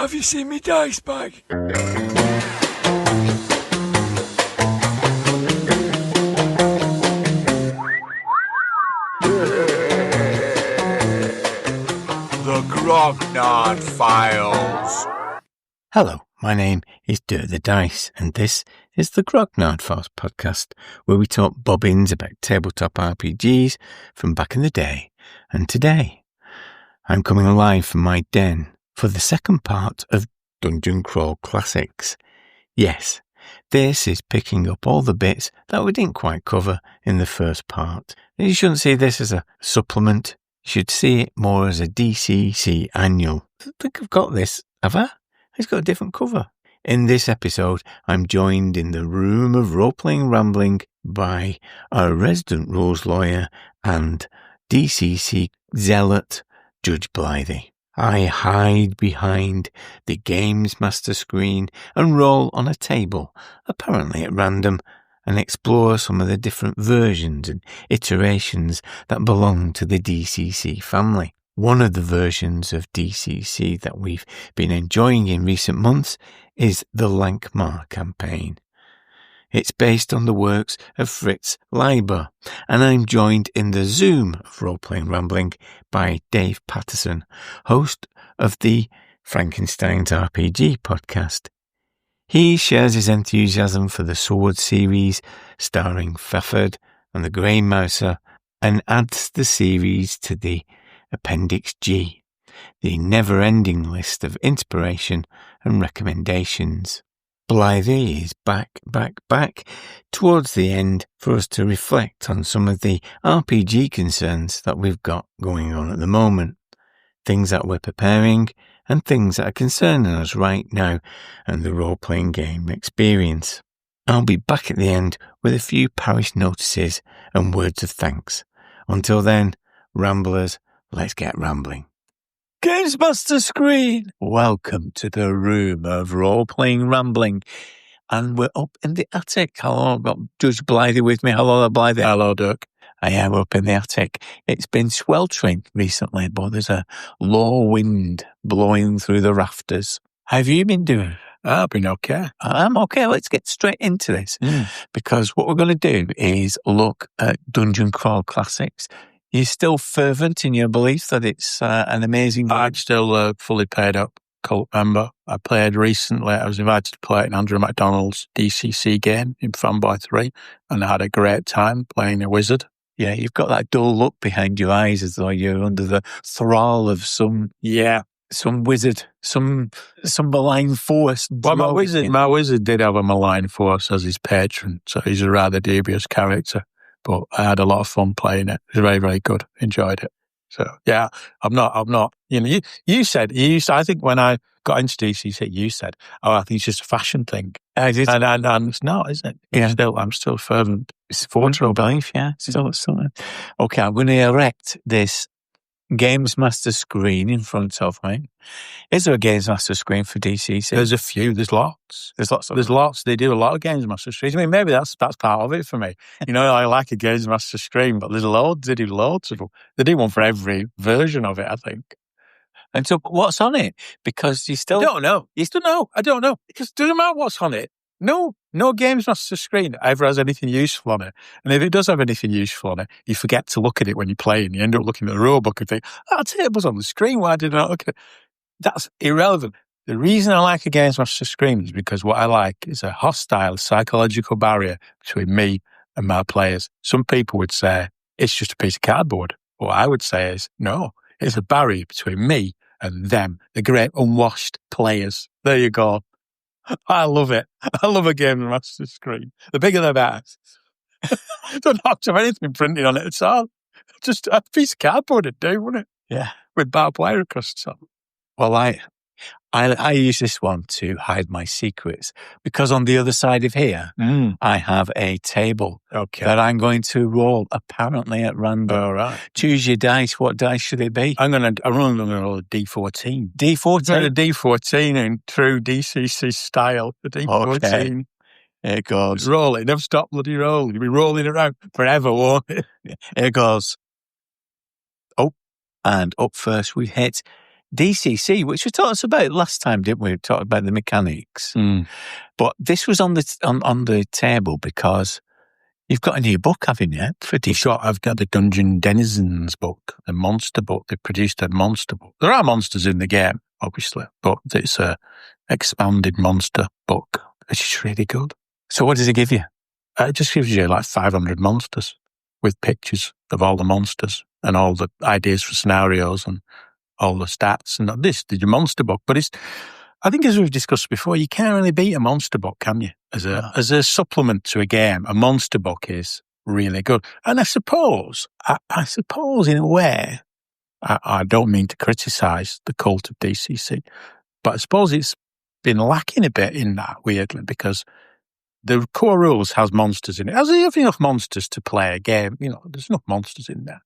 Have you seen me dice bag? The Grognard Files. Hello, my name is Dirk the Dice, and this is the Grognard Files podcast, where we talk bobbins about tabletop RPGs from back in the day and today. I'm coming alive from my den for the second part of Dungeon Crawl Classics. Yes, this is picking up all the bits that we didn't quite cover in the first part. You shouldn't see this as a supplement. You should see it more as a DCC annual. I think I've got this, have I? It's got a different cover. In this episode, I'm joined in the room of role-playing rambling by our resident rules lawyer and DCC zealot, Judge Blythy. I hide behind the Games Master screen and roll on a table, apparently at random, and explore some of the different versions and iterations that belong to the DCC family. One of the versions of DCC that we've been enjoying in recent months is the Lankmar campaign. It's based on the works of Fritz Leiber, and I'm joined in the Zoom of Role-Playing Rambling by Dave Patterson, host of the Frankenstein's RPG podcast. He shares his enthusiasm for the Sword series, starring Pfefford and the Grey Mouser, and adds the series to the Appendix G, the never-ending list of inspiration and recommendations. Blythy is back towards the end for us to reflect on some of the RPG concerns that we've got going on at the moment, things that we're preparing and things that are concerning us right now and the role-playing game experience. I'll be back at the end with a few parish notices and words of thanks. Until then, ramblers, let's get rambling. Games Master Screen! Welcome to the room of role-playing rambling. And we're up in the attic. Hello, I've got Judge Blythy with me. Hello, Blythy. Hello, Dirk. I am up in the attic. It's been sweltering recently, but there's a low wind blowing through the rafters. How have you been doing? I've been okay. I'm okay. Let's get straight into this. Because what we're going to do is look at Dungeon Crawl Classics. You're still fervent in your belief that it's an amazing game? I'm still fully paid up cult member. I played recently. I was invited to play in Andrew McDonald's DCC game in Fanboy 3, and I had a great time playing a wizard. Yeah, you've got that dull look behind your eyes as though you're under the thrall of some wizard, some malign force. Well, my wizard did have a malign force as his patron, so he's a rather dubious character. But I had a lot of fun playing it. It was very, very good. Enjoyed it. So yeah, I'm not. You know, you said I think when I got into DCC, you said, "Oh, I think it's just a fashion thing." And it's not, is it? Yeah. I'm still fervent. It's for belief, yeah. Still. Okay, I'm going to erect this Games Master screen in front of me. Is there a Games Master screen for DCC? There's a few. There's lots. There's lots. There's lots. They do a lot of Games Master screens. I mean, maybe that's part of it for me. You know, I like a Games Master screen, but there's loads. They do loads of them. They do one for every version of it, I think. And so, what's on it? Because you still don't know. You still know. I don't know. Because it doesn't matter what's on it. No Games Master screen ever has anything useful on it. And if it does have anything useful on it, you forget to look at it when you play, and you end up looking at the rulebook and think, that table's on the screen. Why did I not look at it? That's irrelevant. The reason I like a Games Master screen is because what I like is a hostile psychological barrier between me and my players. Some people would say it's just a piece of cardboard. What I would say is, no, it's a barrier between me and them, the great unwashed players. There you go. I love it. I love a Games Master screen. The bigger the better. Don't have to have anything printed on it at all. Just a piece of cardboard would do, wouldn't it? Yeah. With barbed wire across the top. Well, I use this one to hide my secrets because on the other side of here, I have a table that I'm going to roll apparently at random. All right. Choose your dice. What dice should it be? I'm going to roll a D14. D14? A D14 in true DCC style. The D14. Okay. Here it goes. Roll it. Never stop bloody rolling. You'll be rolling around forever, won't it? Here it goes. Oh, and up first we hit DCC, which we talked about last time, didn't we? We talked about the mechanics. But this was on the table because you've got a new book, haven't you? For DCC. I've got the Dungeon Denizens book, the monster book. They produced a monster book. There are monsters in the game, obviously, but it's a expanded monster book, which is really good. So what does it give you? It just gives you like 500 monsters with pictures of all the monsters and all the ideas for scenarios and all the stats. And this is a monster book, but I think as we've discussed before, you can't really beat a monster book, can you? As a supplement to a game, a monster book is really good. And I suppose in a way, I don't mean to criticise the cult of DCC, but I suppose it's been lacking a bit in that, weirdly, because the core rules has monsters in it. Has there enough monsters to play a game? There's enough monsters in there.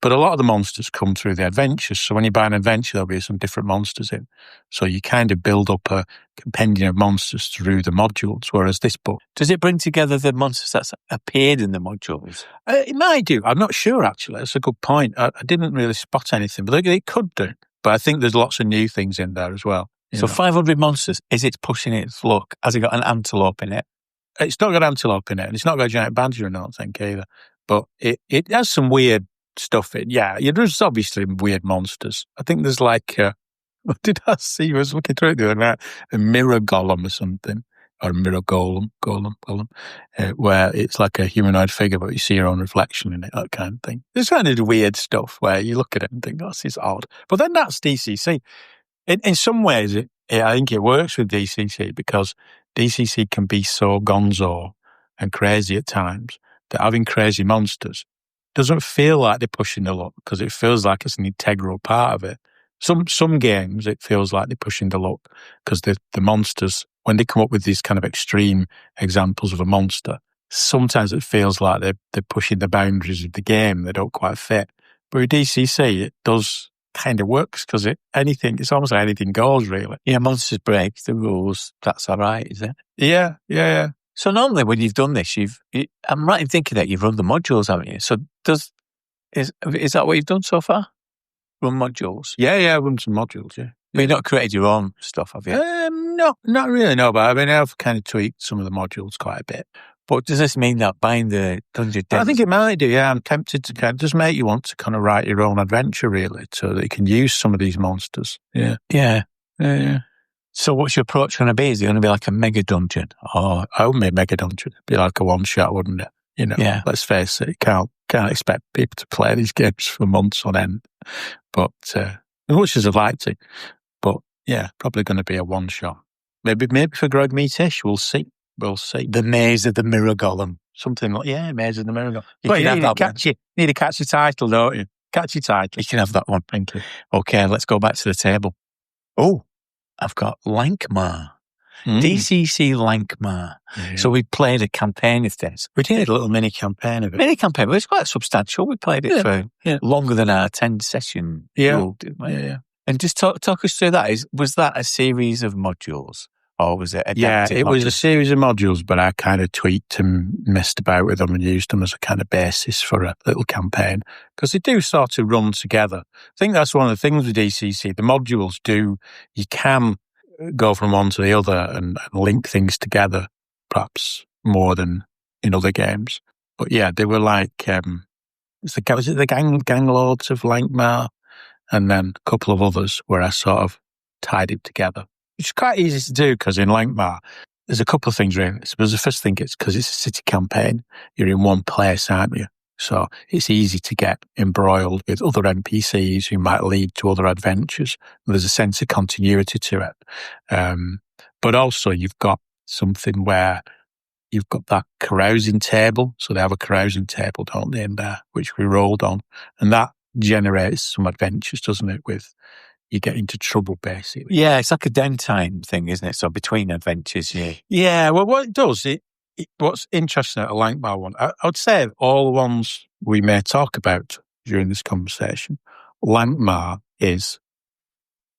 But a lot of the monsters come through the adventures. So when you buy an adventure, there'll be some different monsters in. So you kind of build up a compendium of monsters through the modules, whereas this book... Does it bring together the monsters that's appeared in the modules? It might do. I'm not sure, actually. That's a good point. I didn't really spot anything, but it could do. But I think there's lots of new things in there as well. So 500 monsters, is it pushing its luck? Has it got an antelope in it? It's not got antelope in it, and it's not got a giant badger, I don't think, either. But it has some weird stuff in. Yeah, there's obviously weird monsters. I think there's like, what did I see? I was looking through it the other night, a mirror golem or something, or a mirror golem, where it's like a humanoid figure, but you see your own reflection in it, that kind of thing. There's kind of weird stuff where you look at it and think, this is odd. But then that's DCC. In some ways, I think it works with DCC because DCC can be so gonzo and crazy at times that having crazy monsters doesn't feel like they're pushing the luck because it feels like it's an integral part of it. Some games, it feels like they're pushing the luck because the monsters, when they come up with these kind of extreme examples of a monster, sometimes it feels like they're pushing the boundaries of the game. They don't quite fit. But with DCC, it does kind of works because it's almost like anything goes, really. Yeah, monsters break the rules. That's all right, is it? Yeah. So normally when you've done this, I'm right in thinking that you've run the modules, haven't you? So is that what you've done so far? Run modules? Yeah, run some modules, yeah. But you've not created your own stuff, have you? No, not really, no. But I've kind of tweaked some of the modules quite a bit. But does this mean that buying the Dungeon I think it might do, yeah. I'm tempted to kind of just make you want to kind of write your own adventure, really, so that you can use some of these monsters. Yeah. So what's your approach going to be? Is it going to be like a mega dungeon? Oh, I would make mega dungeon. It'd be like a one-shot, wouldn't it? Yeah. Let's face it, you can't expect people to play these games for months on end. But as much as I'd like to. But yeah, probably going to be a one-shot. Maybe for Greg Meetish, we'll see. The Maze of the Mirror Golem. Something like, Maze of the Mirror Golem. You need a catchy title, don't you? Catchy title. You can have that one. Thank you. Okay, let's go back to the table. Oh, I've got Lankmar. DCC Lankmar. Yeah. So we played a campaign of this. We did a little mini campaign of it. But it's quite substantial. We played it for longer than our 10-session rule, didn't we? Yeah. And just talk us through that. Was that a series of modules? Or was it adapted? Yeah, it was a series of modules, but I kind of tweaked and messed about with them and used them as a kind of basis for a little campaign because they do sort of run together. I think that's one of the things with DCC. The modules you can go from one to the other and link things together, perhaps more than in other games. But yeah, they were like, was it the Gang Lords of Lankmar? And then a couple of others where I sort of tied it together. It's quite easy to do because in Lankmar, there's a couple of things really. I suppose the first thing is because it's a city campaign, you're in one place, aren't you? So it's easy to get embroiled with other NPCs who might lead to other adventures. There's a sense of continuity to it. But also you've got something where you've got that carousing table. So they have a carousing table, don't they, in there, which we rolled on. And that generates some adventures, doesn't it, with you get into trouble, basically. Yeah, it's like a downtime thing, isn't it? So between adventures, Yeah, well, what it does, what's interesting at a Lankmar one, I would say all the ones we may talk about during this conversation, Lankmar is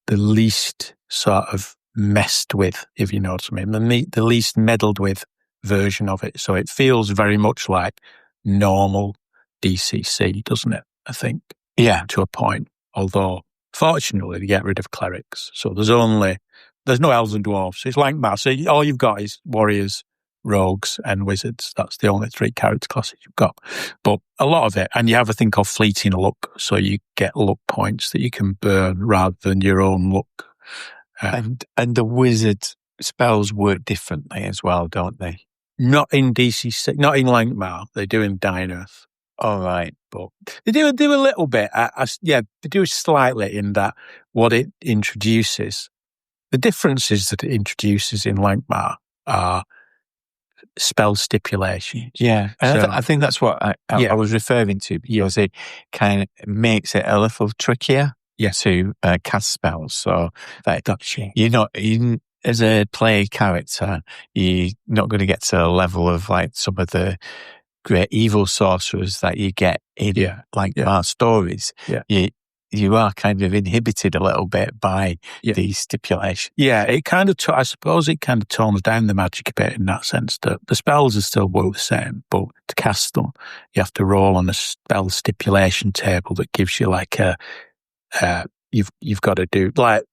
the least sort of messed with, if you know what I mean, the least meddled with version of it. So it feels very much like normal DCC, doesn't it? I think. Yeah. To a point, although Fortunately, they get rid of clerics. So there's no elves and dwarves. It's Lankmar. So all you've got is warriors, rogues, and wizards. That's the only 3 character classes you've got. But a lot of it, and you have a thing called fleeting luck. So you get luck points that you can burn rather than your own luck. And the wizard spells work differently as well, don't they? Not in DC6, not in Lankmar. They do in Dying Earth. All right. But they do a little bit. They do slightly in that what it introduces. The differences that it introduces in Lankmar are spell stipulation. Yeah. And So- I think that's what I was referring to, because it kind of makes it a little trickier to cast spells. So that you're not, as a play character, you're not going to get to a level of like some of the great evil sorcerers that you get in Lankmar stories. Yeah. You are kind of inhibited a little bit by these stipulations. Yeah, it kind of, I suppose it kind of tones down the magic a bit in that sense that the spells are still both the same, but to cast them, you have to roll on a spell stipulation table that gives you like you've got to do, like,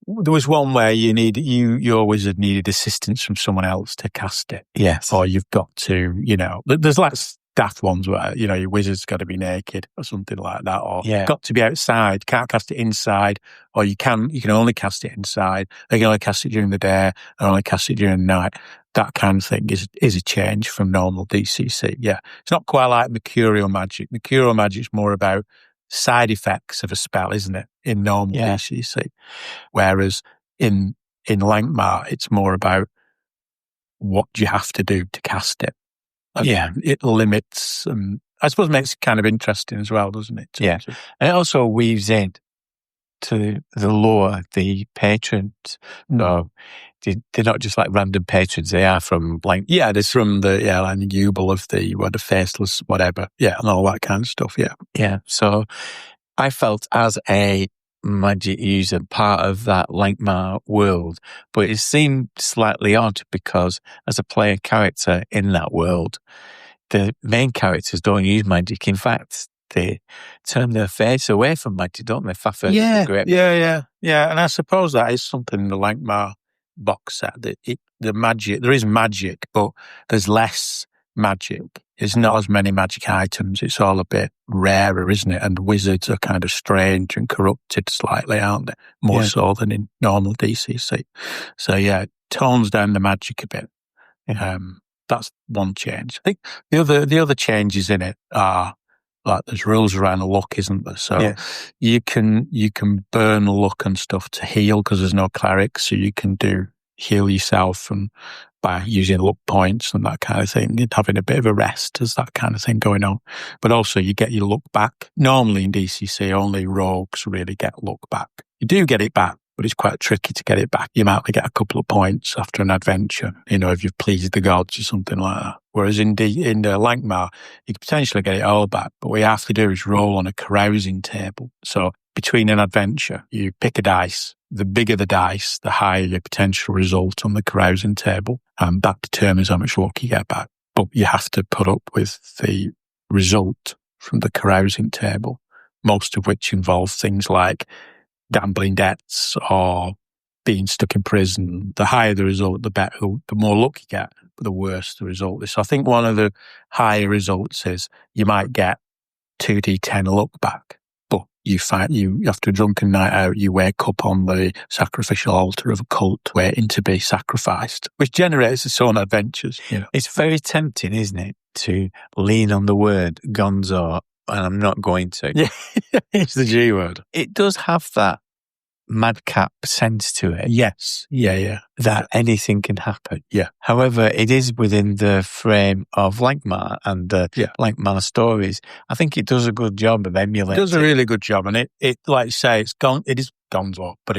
there was one where your wizard needed assistance from someone else to cast it. Yes. Or you've got to, there's like daft ones where, your wizard's got to be naked or something like that, or got to be outside, can't cast it inside, or you can only cast it inside. They can only cast it during the day and only cast it during the night. That kind of thing is a change from normal DCC. Yeah. It's not quite like Mercurial magic. Mercurial magic's more about side effects of a spell, isn't it? In normal DCC. Whereas in Lankmar, it's more about what you have to do to cast it. And it limits, I suppose makes it kind of interesting as well, doesn't it? Yeah. And it also weaves in to the lore, the patrons. No, they're not just like random patrons. They are from like... Yeah, they're from the Jubel of the Faceless, whatever. Yeah, and all that kind of stuff, yeah. Yeah, so I felt as a magic user part of that Lankmar world, but it seemed slightly odd because as a player character in that world, the main characters don't use magic. In fact, they turn their face away from magic, don't they? Yeah. And I suppose that is something in the Lankmar box set, that the magic, there is magic, but there's less magic. There's not as many magic items. It's all a bit rarer, isn't it? And wizards are kind of strange and corrupted slightly, aren't they? More so than in normal DCC. So it tones down the magic a bit. That's one change. I think the other changes in it are, like, there's rules around luck, isn't there? So you can burn luck and stuff to heal because there's no cleric, so you can heal yourself and by using luck points and that kind of thing, and having a bit of a rest as that kind of thing going on. But also you get your luck back. Normally in DCC, only rogues really get luck back. You do get it back, but it's quite tricky to get it back. You might only get a couple of points after an adventure, if you've pleased the gods or something like that. Whereas in Lankmar, you could potentially get it all back, but what you have to do is roll on a carousing table. So between an adventure, you pick a dice. The bigger the dice, the higher your potential result on the carousing table, and that determines how much luck you get back. But you have to put up with the result from the carousing table, most of which involve things like gambling debts or being stuck in prison. The higher the result, the better, the more luck you get, but the worse the result is. So I think one of the higher results is you might get 2d10 luck back, but you after a drunken night out, you wake up on the sacrificial altar of a cult waiting to be sacrificed, which generates its own adventures. It's very tempting, isn't it, to lean on the word gonzo, and I'm not going to. Yeah, it's the G word. It does have that madcap sense to it. Yes. Yeah. That anything can happen. Yeah. However, it is within the frame of Lankmar and the Lankmar stories. I think it does a good job of emulating. It does a really good job, and it like you say, it is gonzo, but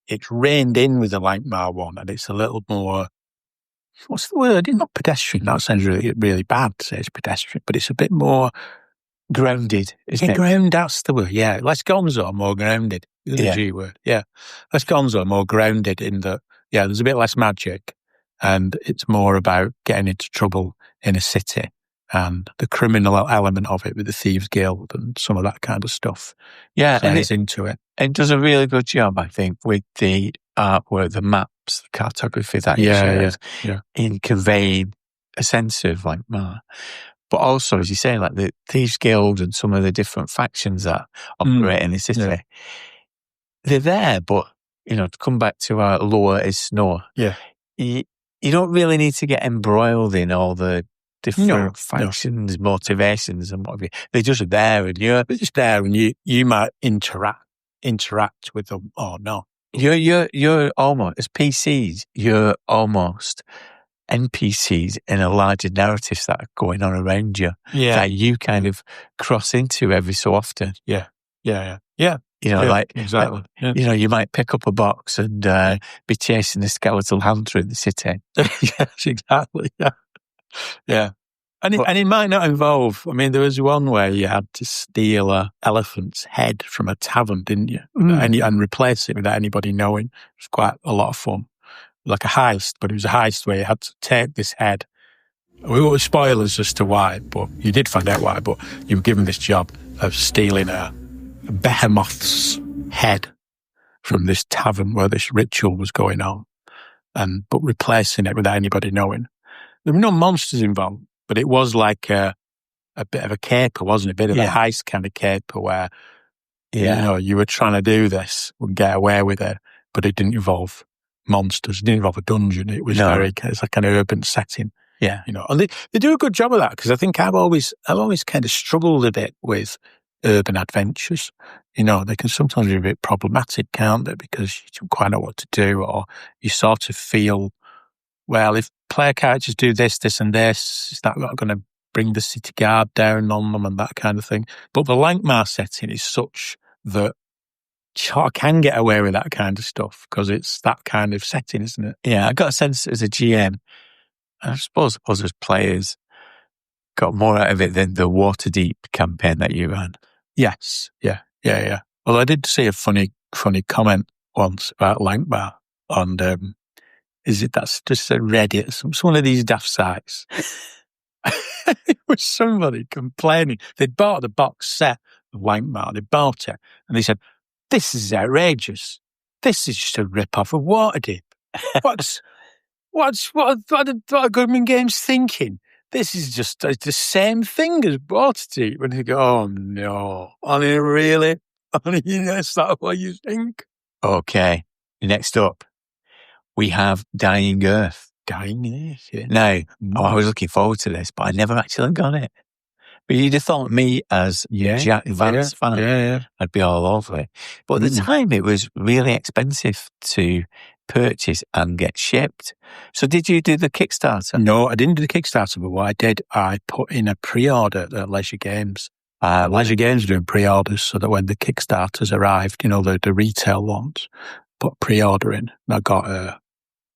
it's reined in with the Lankmar one, and it's a little more. What's the word? It's not pedestrian. That sounds really, really bad to say it's pedestrian, but it's a bit more grounded, isn't it? Ground, that's the word, yeah. Less gonzo, more grounded. The G word, yeah. Less gonzo, more grounded in that, there's a bit less magic, and it's more about getting into trouble in a city and the criminal element of it with the Thieves Guild and some of that kind of stuff. Yeah, and plays into it. It does a really good job, I think, with the artwork, the maps, the cartography that it shows in conveying a sense of Langmar. But also, as you say, like the Thieves Guild and some of the different factions that operate in the city, they're there, but, to come back to our lore is Snore. Yeah. You don't really need to get embroiled in all the different factions, motivations and what have you. They're just there and they're just there and you might interact with them or not. You're almost, as PCs, you're almost NPCs in a larger narratives that are going on around you that you kind of cross into every so often. Yeah. Exactly. You might pick up a box and be chasing a skeletal hand through the city. Yes, exactly. Yeah. And it might not involve, there was one where you had to steal a elephant's head from a tavern, didn't you? And replace it without anybody knowing. It was quite a lot of fun. Like a heist, but it was a heist where you had to take this head. We were spoilers as to why, but you did find out why, but you were given this job of stealing a behemoth's head from this tavern where this ritual was going on, but replacing it without anybody knowing. There were no monsters involved, but it was like a bit of a caper, wasn't it? A bit of a heist kind of caper where, you were trying to do this and get away with it, but it didn't involve monsters. It didn't involve a dungeon. It was it's like an urban setting. Yeah. And they do a good job of that, because I think I've always kind of struggled a bit with urban adventures. They can sometimes be a bit problematic, can't they? Because you don't quite know what to do, or you sort of feel, well, if player characters do this, this and this, is that not going to bring the city guard down on them and that kind of thing? But the Langmar setting is such that I can get away with that kind of stuff because it's that kind of setting, isn't it? Yeah, I got a sense as a GM, I suppose us as players got more out of it than the Waterdeep campaign that you ran. Yes, yeah. Well, I did see a funny comment once about Langmar on, that's just a Reddit, some one of these daft sites. It was somebody complaining. They'd bought the box set of Langmar, they bought it, and they said, "This is outrageous. This is just a rip-off of Waterdeep. What are Goodman Games thinking? This is just the same thing as Waterdeep." And they go, "Oh no, really? Is that what you think?" Okay, next up, we have Dying Earth. Dying Earth, yeah. Now, I was looking forward to this, but I never actually got it. But you'd have thought me as Jack Vance fan, I'd be all over it. But at the time, it was really expensive to purchase and get shipped. So did you do the Kickstarter? No, I didn't do the Kickstarter, but what I did, I put in a pre-order at Leisure Games. Leisure Games are doing pre-orders so that when the Kickstarters arrived, the retail ones, put pre-order in. And I got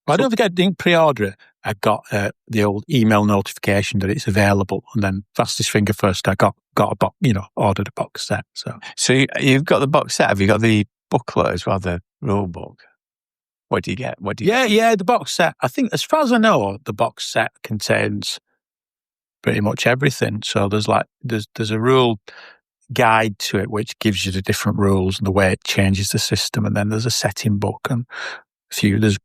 I don't think I didn't pre-order it. I got the old email notification that it's available, and then fastest finger first, I got a box, ordered a box set. So you've got the box set. Have you got the booklet as well, the rule book? What do you get? Yeah, the box set. I think, as far as I know, the box set contains pretty much everything. So there's a rule guide to it which gives you the different rules and the way it changes the system, and then there's a setting book and there's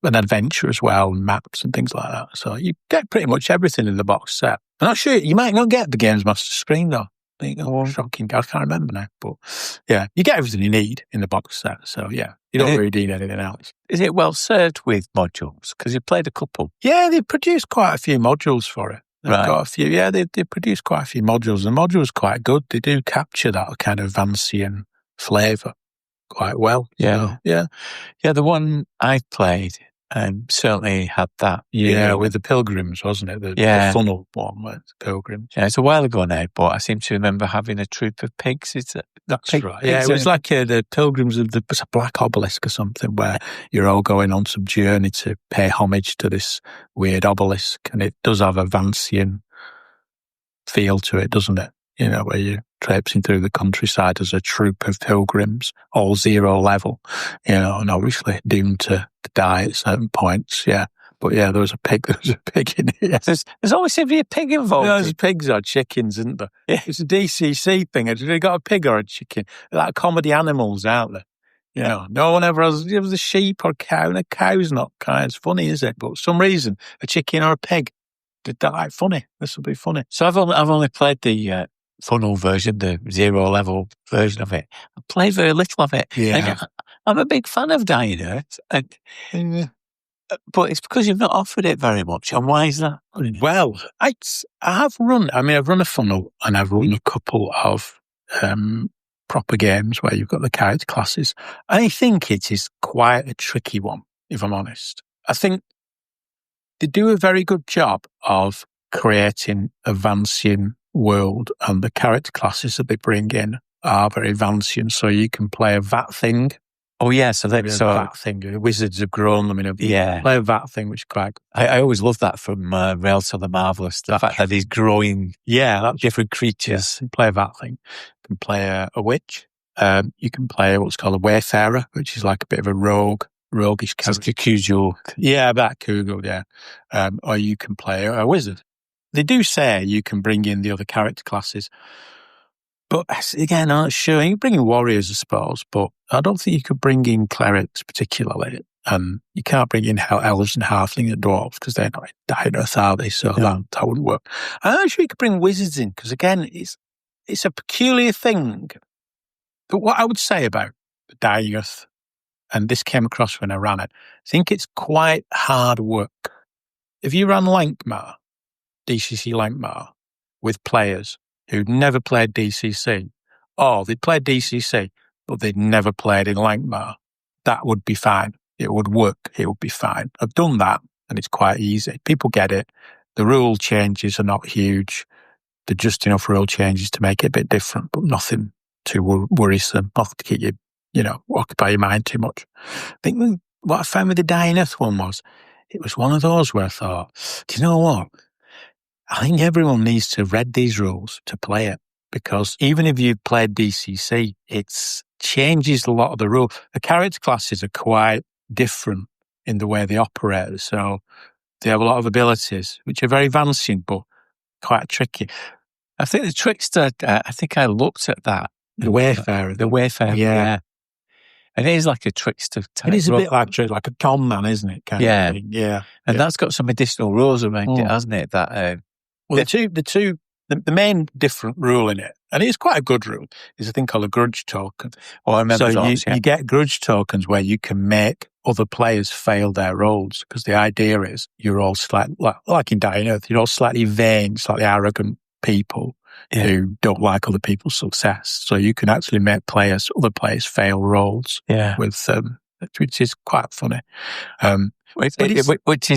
an adventure as well, and maps and things like that. So you get pretty much everything in the box set. I'm not sure, you might not get the Games Master screen though. Shocking. I can't remember now, but yeah, you get everything you need in the box set. So yeah, you don't really need anything else. Is it well served with modules? Because you played a couple. Yeah, they produced quite a few modules for it. Got a few. Yeah, they produced quite a few modules. The modules quite good. They do capture that kind of Vancian flavour quite well. Yeah. So, yeah. The one I played certainly had that. Yeah, with the pilgrims, wasn't it? The funnel one with the pilgrims. Yeah, it's a while ago now, but I seem to remember having a troop of pigs. That's right. Yeah, it was like the pilgrims of the Black Obelisk or something, where you're all going on some journey to pay homage to this weird obelisk, and it does have a Vancian feel to it, doesn't it? Where you're traipsing through the countryside as a troop of pilgrims, all 0 level, and obviously doomed to die at certain points. Yeah. But yeah, there was a pig. There was a pig in it. Yes. There's always seems to be a pig involved. There's pigs or chickens, isn't there? Yeah. It's a DCC thing. Have they got a pig or a chicken? Like comedy animals out there. You know, no one ever has. It was a sheep or a cow, and a cow's not kind of funny, is it? But for some reason, a chicken or a pig, did that like funny? This will be funny. So I've only played the funnel version, the 0 level version of it. I played very little of it. Yeah. And I'm a big fan of Dying Earth, but it's because you've not offered it very much. And why is that? Well, I've run a funnel, and I've run a couple of proper games where you've got the character classes. I think it is quite a tricky one, if I'm honest. I think they do a very good job of creating a Vancian world, and the character classes that they bring in are very Vancian, so you can play a vat thing. Oh yeah, so that thing. The wizards have grown them in a play a vat thing, which is quite good. I always love that from Rail to the Marvelous. The fact that he's growing that's different creatures. Yeah, play a vat thing. You can play a witch. You can play what's called a wayfarer, which is like a bit of a roguish character. It's like a Cujo. Yeah, that Kugo, yeah. Or you can play a wizard. They do say you can bring in the other character classes. But again, I'm not sure. You can bring in warriors, I suppose, but I don't think you could bring in clerics particularly. You can't bring in elves and halfling and dwarves because they're not Dying Earth, are they? So that wouldn't work. I'm not sure you could bring wizards in because, again, it's a peculiar thing. But what I would say about the Dying Earth, and this came across when I ran it, I think it's quite hard work. If you ran Lankmar, DCC Lankmar, with players who'd never played DCC, or they'd played DCC, but they'd never played in Lankmar, that would be fine. It would work. It would be fine. I've done that, and it's quite easy. People get it. The rule changes are not huge. They're just enough rule changes to make it a bit different, but nothing too worrisome, nothing to keep you, occupy your mind too much. I think what I found with the Dying Earth one was, it was one of those where I thought, do you know what? I think everyone needs to have read these rules to play it, because even if you've played DCC, it changes a lot of the rules. The character classes are quite different in the way they operate, so they have a lot of abilities, which are very Vancian, but quite tricky. I think the trickster, I think I looked at that. The Wayfarer. Yeah. And it is like a trickster type. It is a bit like a con man, isn't it? Yeah. And that's got some additional rules around it, hasn't it? That the main different rule in it, and it's quite a good rule, is a thing called a grudge token. Oh, I remember those, you get grudge tokens where you can make other players fail their rolls, because the idea is you're all slightly, like in Dying Earth, you're all slightly vain, slightly arrogant people who don't like other people's success. So you can actually make other players fail rolls with which is quite funny. Which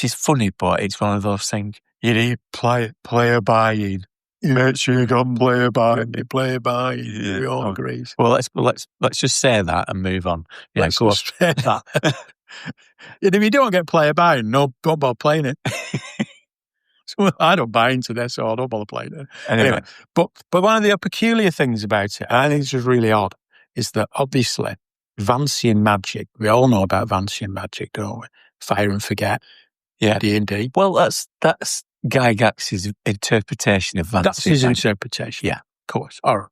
is funny, but it's one of those things. You need player buy-in. Make sure you got player buy-in. Player buy-in. We all agree. Well, let's just say that and move on. Yeah, let's just say that. And if you don't get player buy-in, don't bother playing it. So I don't buy into this, so I don't bother playing it. Anyway, but one of the peculiar things about it, and I think it's just really odd, is that obviously Vancian magic, we all know about Vancian magic, don't we? Fire and forget. Yeah. D&D. Well, that's Gygax's interpretation of Vancian. That's his interpretation. Yeah. Of course. All right.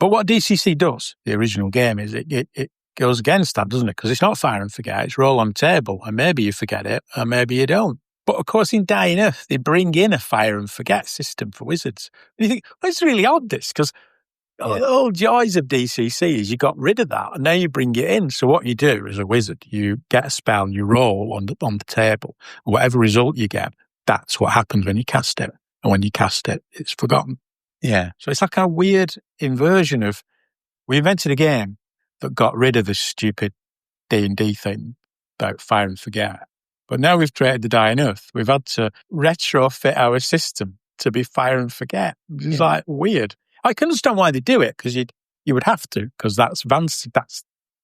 But what DCC does, the original game, is it goes against that, doesn't it? Because it's not fire and forget, it's roll on the table, and maybe you forget it, and maybe you don't. But of course, in Dying Earth, they bring in a fire and forget system for wizards. And you think, well, it's really odd, this, because the whole joys of DCC is you got rid of that, and now you bring it in. So what you do as a wizard, you get a spell and you roll on the table. Whatever result you get, that's what happens when you cast it. And when you cast it, it's forgotten. Yeah. So it's like a weird inversion of, we invented a game that got rid of the stupid D&D thing about fire and forget. But now we've created the Dying Earth. We've had to retrofit our system to be fire and forget. It's like weird. I can understand why they do it, because you would have to, because that's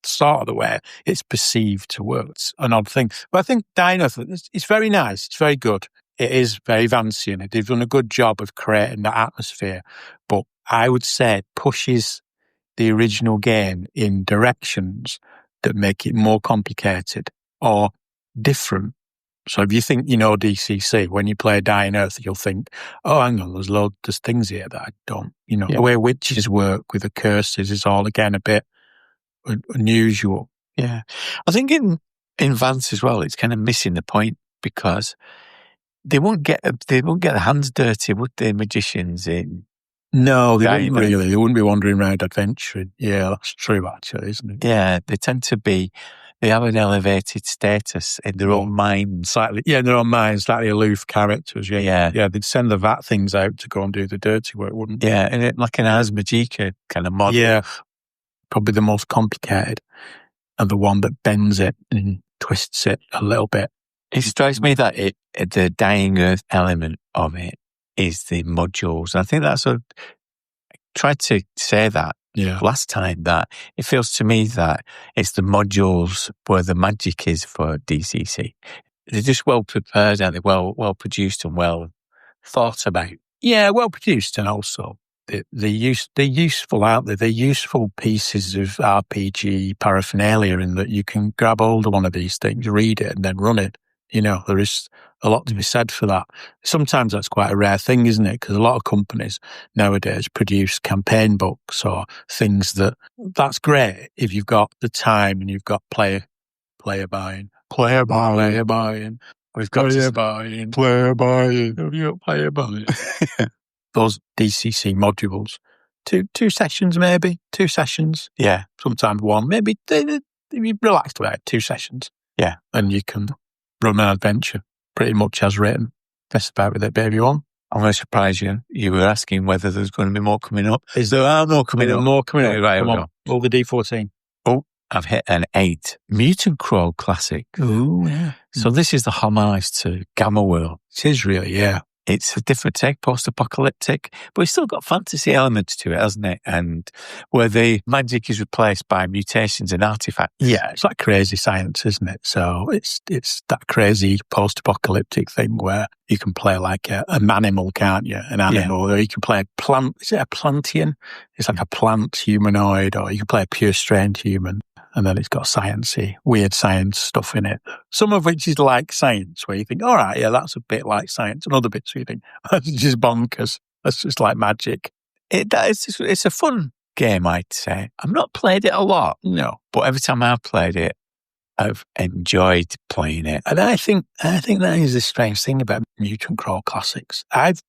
sort of the way it's perceived to work. It's an odd thing. But I think Dying Earth, it's very nice. It's very good. It is very Vancian. They've done a good job of creating that atmosphere. But I would say it pushes the original game in directions that make it more complicated or different So if you think you know DCC, when you play Dying Earth, you'll think, oh, hang on, there's things here that I don't, the way witches work with the curses is all, again, a bit unusual. Yeah. I think in Vance as well, it's kind of missing the point because they won't get their hands dirty, would they, magicians in? No, they wouldn't really. They wouldn't be wandering around adventuring. Yeah, that's true, actually, isn't it? Yeah, they tend to be. They have an elevated status in their own mind. Slightly, in their own mind, slightly aloof characters. Yeah. They'd send the VAT things out to go and do the dirty work, wouldn't they? Yeah, and like an Ars Magica kind of model. Yeah, probably the most complicated and the one that bends it and twists it a little bit. It strikes me that the Dying Earth element of it is the modules. And I think that's I tried to say that last time, that it feels to me that it's the modules where the magic is for DCC. They're just well prepared, aren't they? Well produced and well thought about. Yeah, well produced, and also they're useful, aren't they? They're useful pieces of RPG paraphernalia in that you can grab hold of one of these things, read it, and then run it. There is a lot to be said for that. Sometimes that's quite a rare thing, isn't it? Because a lot of companies nowadays produce campaign books or things that's great if you've got the time and you've got player buy-in. Player buy-in. We've got player buy-in. Player buy-in. Have you got player buy-in? Those DCC modules. Two sessions, maybe. 2 sessions. Yeah. Sometimes one. Maybe if you relaxed about it, 2 sessions. Yeah. And you can run an adventure pretty much as written. That's about with it, baby on. I'm going to surprise you. You were asking whether there's going to be more coming up. Is there more coming up? More coming up. Right, come on. Roll the D14. Oh, I've hit an 8. Mutant Crawl Classic. Oh, yeah. So this is the homage to Gamma World. It is really, yeah. It's a different take, post-apocalyptic, but it's still got fantasy elements to it, hasn't it? And where the magic is replaced by mutations and artifacts. Yeah, it's like crazy science, isn't it? So it's that crazy post-apocalyptic thing where you can play like an animal, can't you? An animal, or you can play a plant. Is it a plantian? It's like a plant humanoid, or you can play a pure strained human. And then it's got sciencey, weird science stuff in it. Some of which is like science, where you think, all right, yeah, that's a bit like science. And other bits where you think, that's just bonkers. That's just like magic. It's a fun game, I'd say. I've not played it a lot, no, but every time I've played it, I've enjoyed playing it. And I think that is the strange thing about Mutant Crawl Classics. I've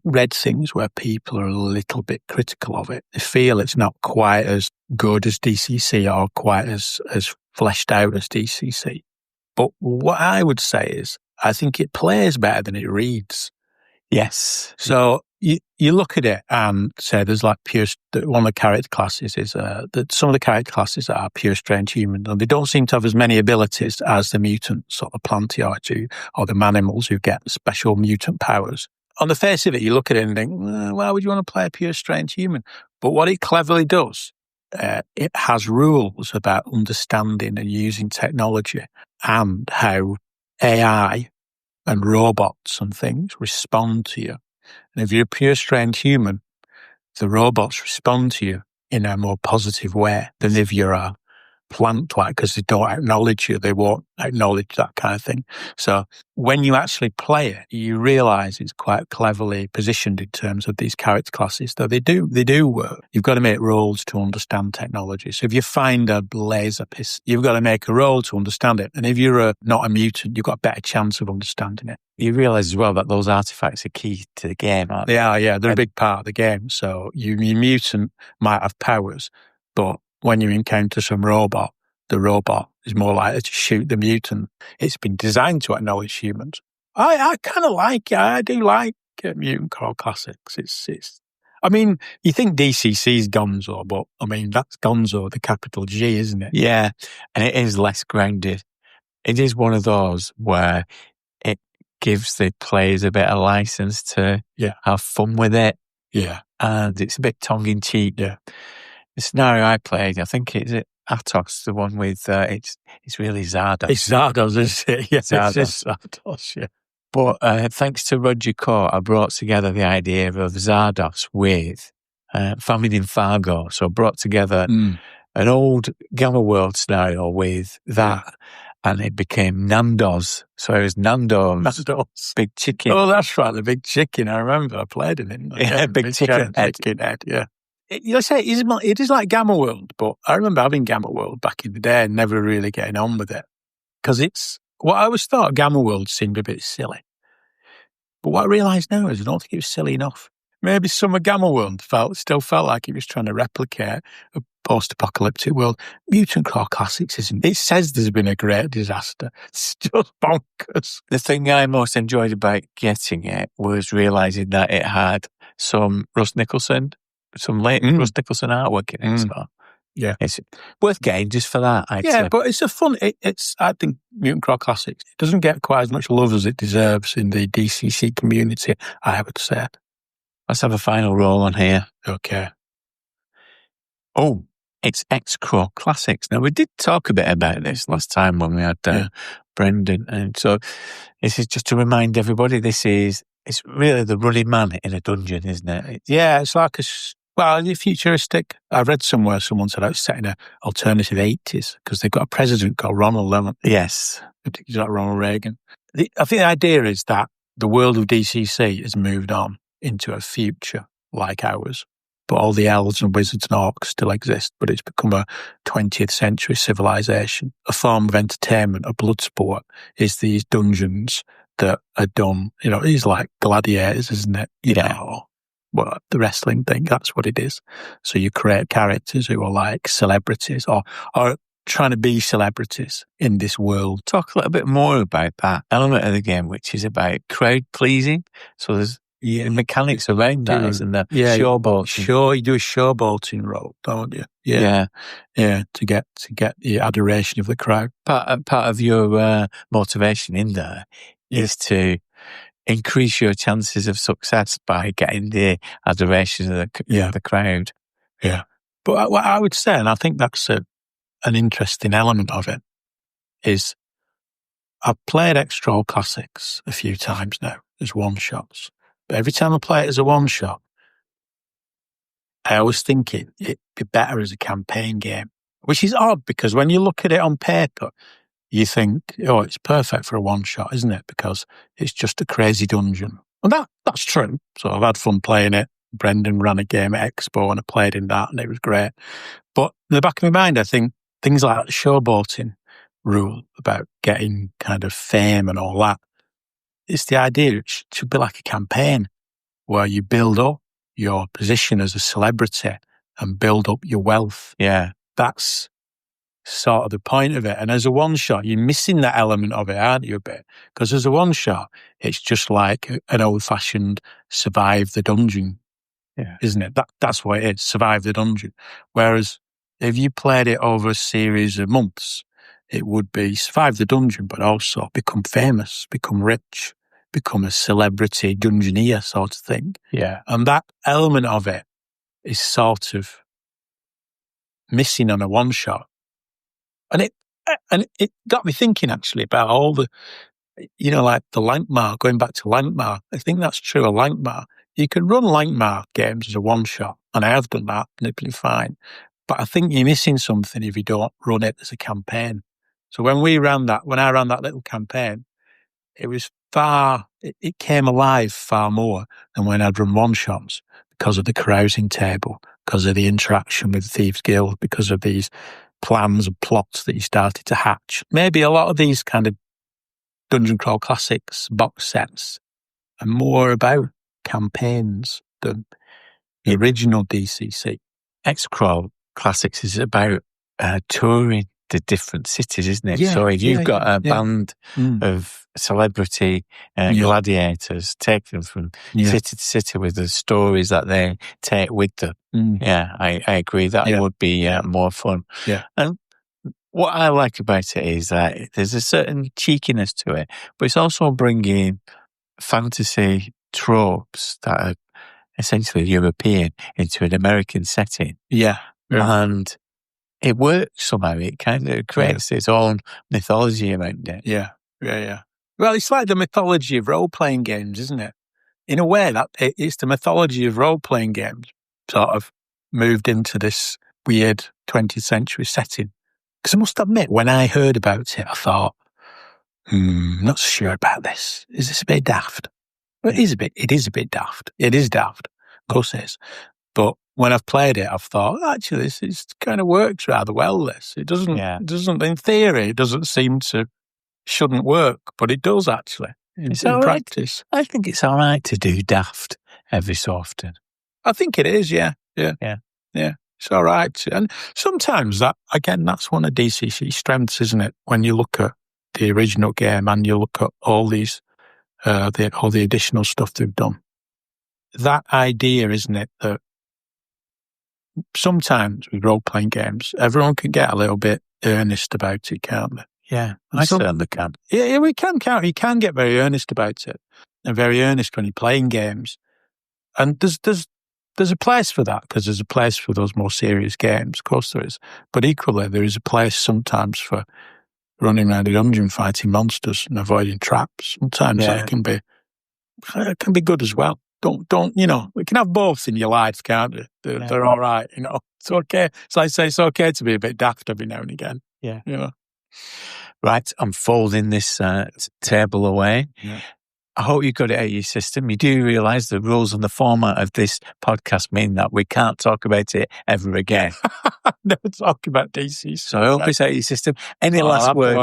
read things where people are a little bit critical of it. They feel it's not quite as good as DCC or quite as fleshed out as DCC. But what I would say is, I think it plays better than it reads. Yes. So you look at it and say there's like one of the character classes is that some of the character classes are pure strange humans, and they don't seem to have as many abilities as the mutant sort of plantiae or the manimals who get special mutant powers. On the face of it, you look at it and think, why would you want to play a pure strange human? But what it cleverly does, it has rules about understanding and using technology and how AI and robots and things respond to you. And if you're a pure strange human, the robots respond to you in a more positive way than if you're a plant-like, because they don't acknowledge you. They won't acknowledge that kind of thing. So when you actually play it, you realise it's quite cleverly positioned in terms of these character classes. Though they do work. You've got to make rolls to understand technology. So if you find a laser pistol, you've got to make a roll to understand it. And if you're not a mutant, you've got a better chance of understanding it. You realise as well that those artifacts are key to the game, aren't they? They are, yeah. They're a big part of the game. So your mutant might have powers, but when you encounter some robot, the robot is more likely to shoot the mutant. It's been designed to acknowledge humans. I kind of like it. I do like Mutant Crawl Classics. It's. I mean, you think DCC's Gonzo, but I mean that's Gonzo, the capital G, isn't it? Yeah, and it is less grounded. It is one of those where it gives the players a bit of license to have fun with it. Yeah, and it's a bit tongue in cheek. Yeah. The scenario I played, I think it's Atos, the one with, it's really Zardos. It's Zardos, isn't it? Yes, Zardos. It's Zardos, yeah. But thanks to Roger Court, I brought together the idea of Zardos with Famine in Fargo. So I brought together an old Gamma World scenario with that and it became Nando's. So it was Nando's. Big chicken. Oh, that's right, the big chicken. I remember I played in it. Yeah, big chicken head. Chicken head, yeah. You say it is like Gamma World, but I remember having Gamma World back in the day and never really getting on with it. Because it's what I always thought Gamma World seemed a bit silly. But what I realise now is I don't think it was silly enough. Maybe some of Gamma World still felt like it was trying to replicate a post-apocalyptic world. Mutant Core Classics isn't. It says there's been a great disaster. It's just bonkers. The thing I most enjoyed about getting it was realising that it had some late Russ Nicholson artwork in it. So yeah, it's worth getting just for that. But it's a fun. I think Mutant Core Classics it doesn't get quite as much love as it deserves in the DCC community. I would say. Let's have a final roll on here. Okay. Oh, it's X-Crow Classics. Now, we did talk a bit about this last time when we had Brendan. And so this is just to remind everybody, it's really the running man in a dungeon, isn't it? It's like it's futuristic. I read somewhere someone said I was set in an alternative 80s because they've got a president called Ronald, haven't they? Yes. Particularly like Ronald Reagan. I think the idea is that the world of DCC has moved on into a future like ours. But all the elves and wizards and orcs still exist, but it's become a 20th century civilization. A form of entertainment, a blood sport, is these dungeons that are done, it's like gladiators, isn't it? Well, the wrestling thing, that's what it is. So you create characters who are like celebrities or trying to be celebrities in this world. Talk a little bit more about that element of the game, which is about crowd pleasing. So there's mechanics around that, isn't there? Yeah, showboating. You do a showboating role, don't you? Yeah. To get the adoration of the crowd. Part of your motivation in there is to increase your chances of success by getting the adoration of the crowd. Yeah, but what I would say, and I think that's an interesting element of it, is I've played X-Crow Classics a few times now as one-shots. But every time I play it as a one-shot, I always think it'd be better as a campaign game, which is odd because when you look at it on paper, you think, it's perfect for a one-shot, isn't it? Because it's just a crazy dungeon. And that's true. So I've had fun playing it. Brendan ran a game at Expo and I played in that and it was great. But in the back of my mind, I think things like the showboating rule about getting kind of fame and all that, it's the idea it should be like a campaign where you build up your position as a celebrity and build up your wealth. Yeah. That's sort of the point of it. And as a one-shot, you're missing that element of it, aren't you, a bit? Because as a one-shot, it's just like an old-fashioned survive the dungeon, isn't it? That's what it is, survive the dungeon. Whereas if you played it over a series of months, it would be survive the dungeon, but also become famous, become rich, become a celebrity dungeoneer sort of thing. Yeah. And that element of it is sort of missing on a one-shot. And it got me thinking actually about all the, like the Lankmar, going back to Lankmar. I think that's true of Lankmar. You can run Lankmar games as a one-shot, and I have done that, and it's been fine. But I think you're missing something if you don't run it as a campaign. So when I ran that little campaign, it was it came alive far more than when I'd run one-shots because of the carousing table, because of the interaction with Thieves Guild, because of these plans and plots that you started to hatch. Maybe a lot of these kind of Dungeon Crawl Classics box sets are more about campaigns than the original DCC. X-Crawl Classics is about touring the different cities, isn't it? So if you've got a band of celebrity gladiators, take them from city to city with the stories that they take with them. I agree. That would be more fun. Yeah. And what I like about it is that there's a certain cheekiness to it, but it's also bringing fantasy tropes that are essentially European into an American setting. Yeah. And it works somehow. It kind of creates its own mythology around it. Yeah. Well, it's like the mythology of role-playing games, isn't it? In a way, that it's the mythology of role-playing games sort of moved into this weird 20th century setting Because I must admit, when I heard about it, I thought, not so sure about this. Is this a bit daft? Well, it is a bit daft. It is daft. Of course it is. But when I've played it, I've thought, actually, this kind of works rather well, this. It doesn't, in theory, it doesn't seem to, shouldn't work, but it does actually in practice. I think it's all right to do daft every so often. I think it is, yeah. It's all right. And sometimes that's one of DCC's strengths, isn't it? When you look at the original game and you look at all these, all the additional stuff they've done. That idea, isn't it, that sometimes with role-playing games, everyone can get a little bit earnest about it, can't they? Yeah, I certainly can. Yeah, we can count. You can get very earnest about it, and very earnest when you're playing games. And there's a place for that, because there's a place for those more serious games. Of course there is. But equally, there is a place sometimes for running around a dungeon fighting monsters and avoiding traps. Sometimes that can be good as well. Don't we can have both in your life, can't we? They're all right, It's okay. So I say it's okay to be a bit daft every now and again. Yeah. Right, I'm folding this table away. Yeah. I hope you got it out of your system. You do realise the rules and the format of this podcast mean that we can't talk about it ever again. Never talk about DC. So I hope it's out of your system. Any last words?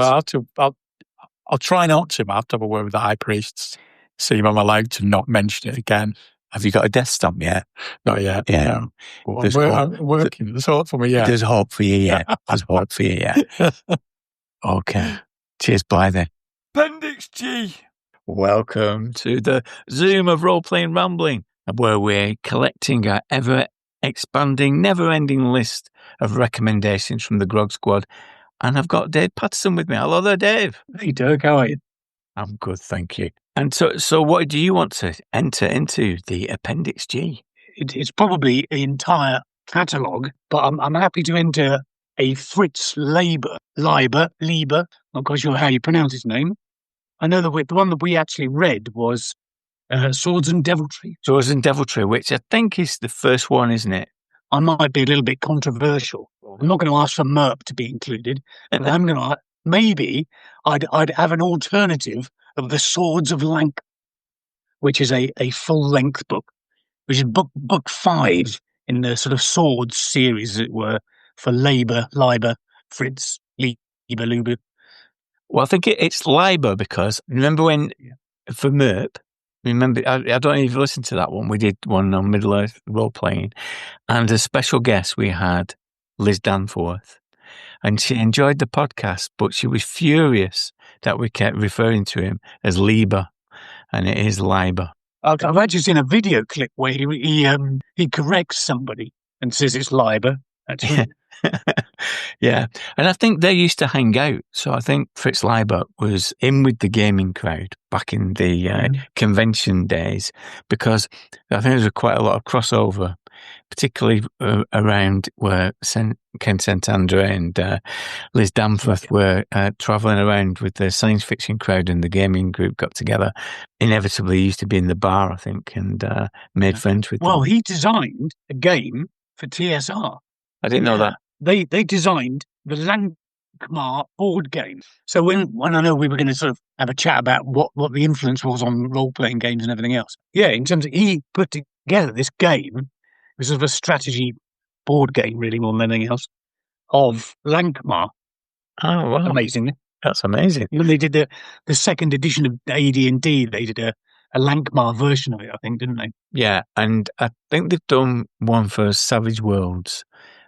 I'll try not to, but I have to have a word with the high priests. See if I'm allowed to not mention it again. Have you got a death stamp yet? Not yet. Yeah. No. I'm working. There's hope for me yet. There's hope for you yet. There's hope for you yet. Okay. Cheers, Blythy. Appendix G. Welcome to the Zoom of Role-Playing Rambling, where we're collecting our ever-expanding, never-ending list of recommendations from the Grog Squad. And I've got Dave Patterson with me. Hello there, Dave. Hey, Doug. How are you? I'm good, thank you. And so what do you want to enter into the Appendix G? It's probably the entire catalogue, but I'm happy to enter a Fritz Leiber, not quite sure how you pronounce his name. I know the one that we actually read was Swords and Deviltry. Swords and Deviltry, which I think is the first one, isn't it? I might be a little bit controversial. I'm not going to ask for Merp to be included, but I'm going to maybe I'd have an alternative of the Swords of Lank, which is a full-length book, which is book 5 in the sort of Swords series, as it were, for Leiber, Fritz, Luber. Well, I think it's Leiber, because remember when, for Merp, I don't even listen to that one. We did one on Middle-earth role-playing, and as special guest we had Liz Danforth, and she enjoyed the podcast, but she was furious that we kept referring to him as Lieber, and it is Leiber. I've actually seen a video clip where he corrects somebody and says it's Leiber. Actually. Yeah, and I think they used to hang out. So I think Fritz Leiber was in with the gaming crowd back in the convention days, because I think there was quite a lot of crossover, particularly around where Ken St. Andre and Liz Danforth were travelling around with the science fiction crowd, and the gaming group got together. Inevitably, he used to be in the bar, I think, and made friends with them. Well, he designed a game for TSR. I didn't know that. They designed the Lankmar board game. So when I know we were going to sort of have a chat about what the influence was on role-playing games and everything else. Yeah, in terms of, he put together this game, it was sort of a strategy board game, really, more than anything else, of Lankmar. Oh, wow. Amazingly. That's amazing. They did the second edition of AD&D. They did a Lankmar version of it, I think, didn't they? Yeah, and I think they've done one for Savage Worlds.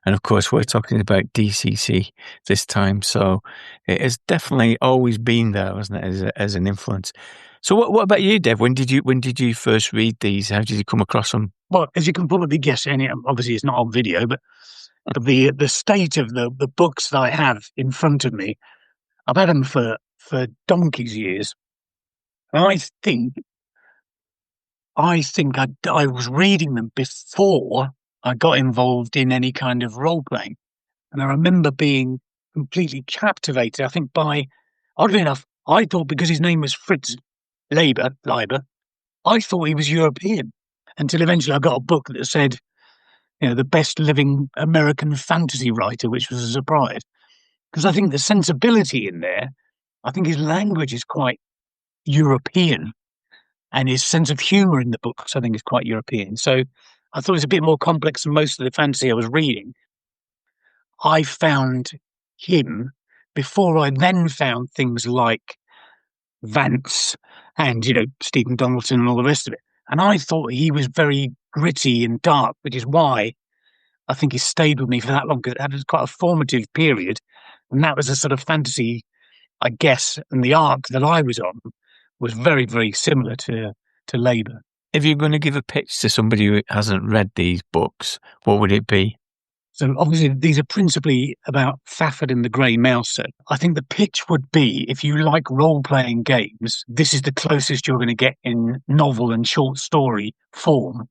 And of course, we're talking about DCC this time, so it has definitely always been there, hasn't it, as an influence. So, what about you, Dev? When did you first read these? How did you come across them? Well, as you can probably guess, obviously it's not on video, but the state of the books that I have in front of me, I've had them for donkey's years. And I think I was reading them before I got involved in any kind of role-playing. And I remember being completely captivated, I think, oddly enough, I thought because his name was Fritz Leiber, I thought he was European, until eventually I got a book that said, the best living American fantasy writer, which was a surprise. because I think the sensibility in there, I think his language is quite European, and his sense of humour in the books, I think, is quite European. So I thought it was a bit more complex than most of the fantasy I was reading. I found him before I then found things like Vance and, Stephen Donaldson and all the rest of it. And I thought he was very gritty and dark, which is why I think he stayed with me for that long, because it had quite a formative period. And that was a sort of fantasy, I guess, and the arc that I was on was very, very similar to Labour. If you're going to give a pitch to somebody who hasn't read these books, what would it be? So obviously these are principally about Fafford and the Grey Mouser. I think the pitch would be, if you like role-playing games, this is the closest you're going to get in novel and short story form.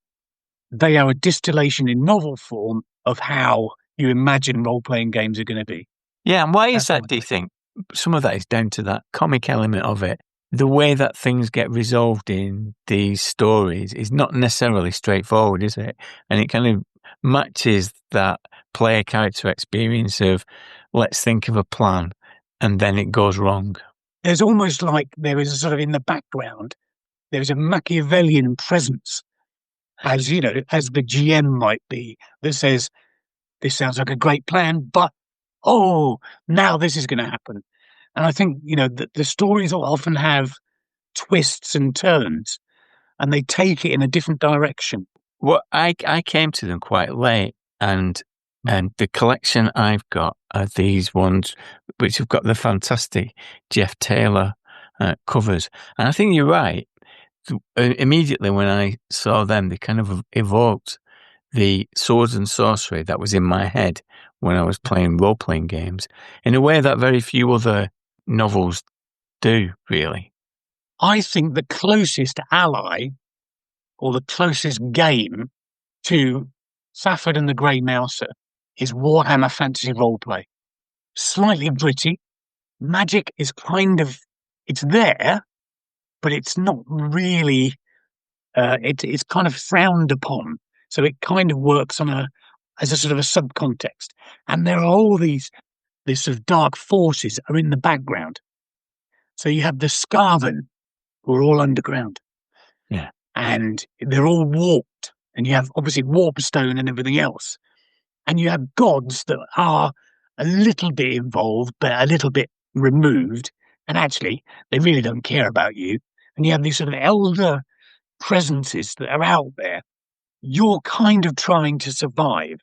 They are a distillation in novel form of how you imagine role-playing games are going to be. Yeah, and why is that, do you think? Some of that is down to that comic element of it. The way that things get resolved in these stories is not necessarily straightforward, is it? And it kind of matches that player character experience of, let's think of a plan, and then it goes wrong. There's almost like there is a sort of, in the background, there's a Machiavellian presence, as the GM might be, that says, this sounds like a great plan, but now this is going to happen. And I think, the stories will often have twists and turns, and they take it in a different direction. Well, I came to them quite late, and the collection I've got are these ones which have got the fantastic Jeff Taylor covers. And I think you're right. Immediately when I saw them, they kind of evoked the swords and sorcery that was in my head when I was playing role-playing games in a way that very few other novels do, really. I think the closest ally, or the closest game to Fafford and the Grey Mouser, is Warhammer Fantasy Roleplay. Slightly gritty. Magic is it's there, but it's not really, it's kind of frowned upon. So it kind of works as a sort of a subcontext. And there are all these sort of dark forces are in the background. So you have the Skaven, who are all underground. Yeah. And they're all warped. And you have obviously warpstone and everything else. And you have gods that are a little bit involved, but a little bit removed. And actually, they really don't care about you. And you have these sort of elder presences that are out there. You're kind of trying to survive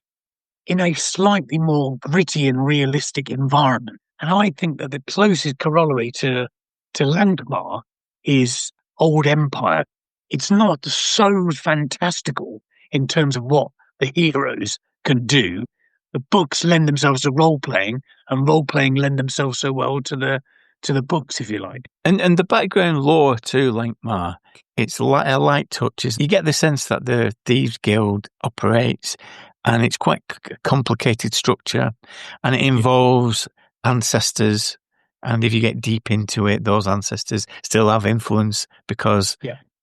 in a slightly more gritty and realistic environment. And I think that the closest corollary to Lankhmar is Old Empire. It's not so fantastical in terms of what the heroes can do. The books lend themselves to role-playing, and role-playing lend themselves so well to the books, if you like. And the background lore too, Lankhmar, it's a light touches. You get the sense that the Thieves Guild operates, and it's quite a complicated structure, and it involves ancestors. And if you get deep into it, those ancestors still have influence because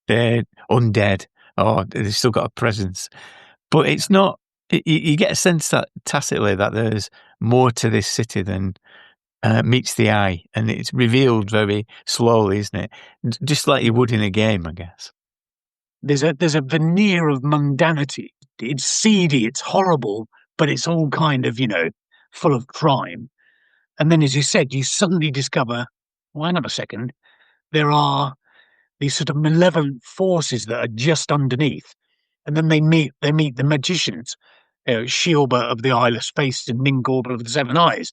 they're undead or they've still got a presence. But it's not, you get a sense that tacitly that there's more to this city than meets the eye. And it's revealed very slowly, isn't it? Just like you would in a game, I guess. There's a veneer of mundanity. It's seedy, it's horrible, but it's all kind of, full of crime. And then, as you said, you suddenly discover, why not a second, there are these sort of malevolent forces that are just underneath. And then they meet the magicians, Shielba of the Isle of Space and Ningorba of the Seven Eyes.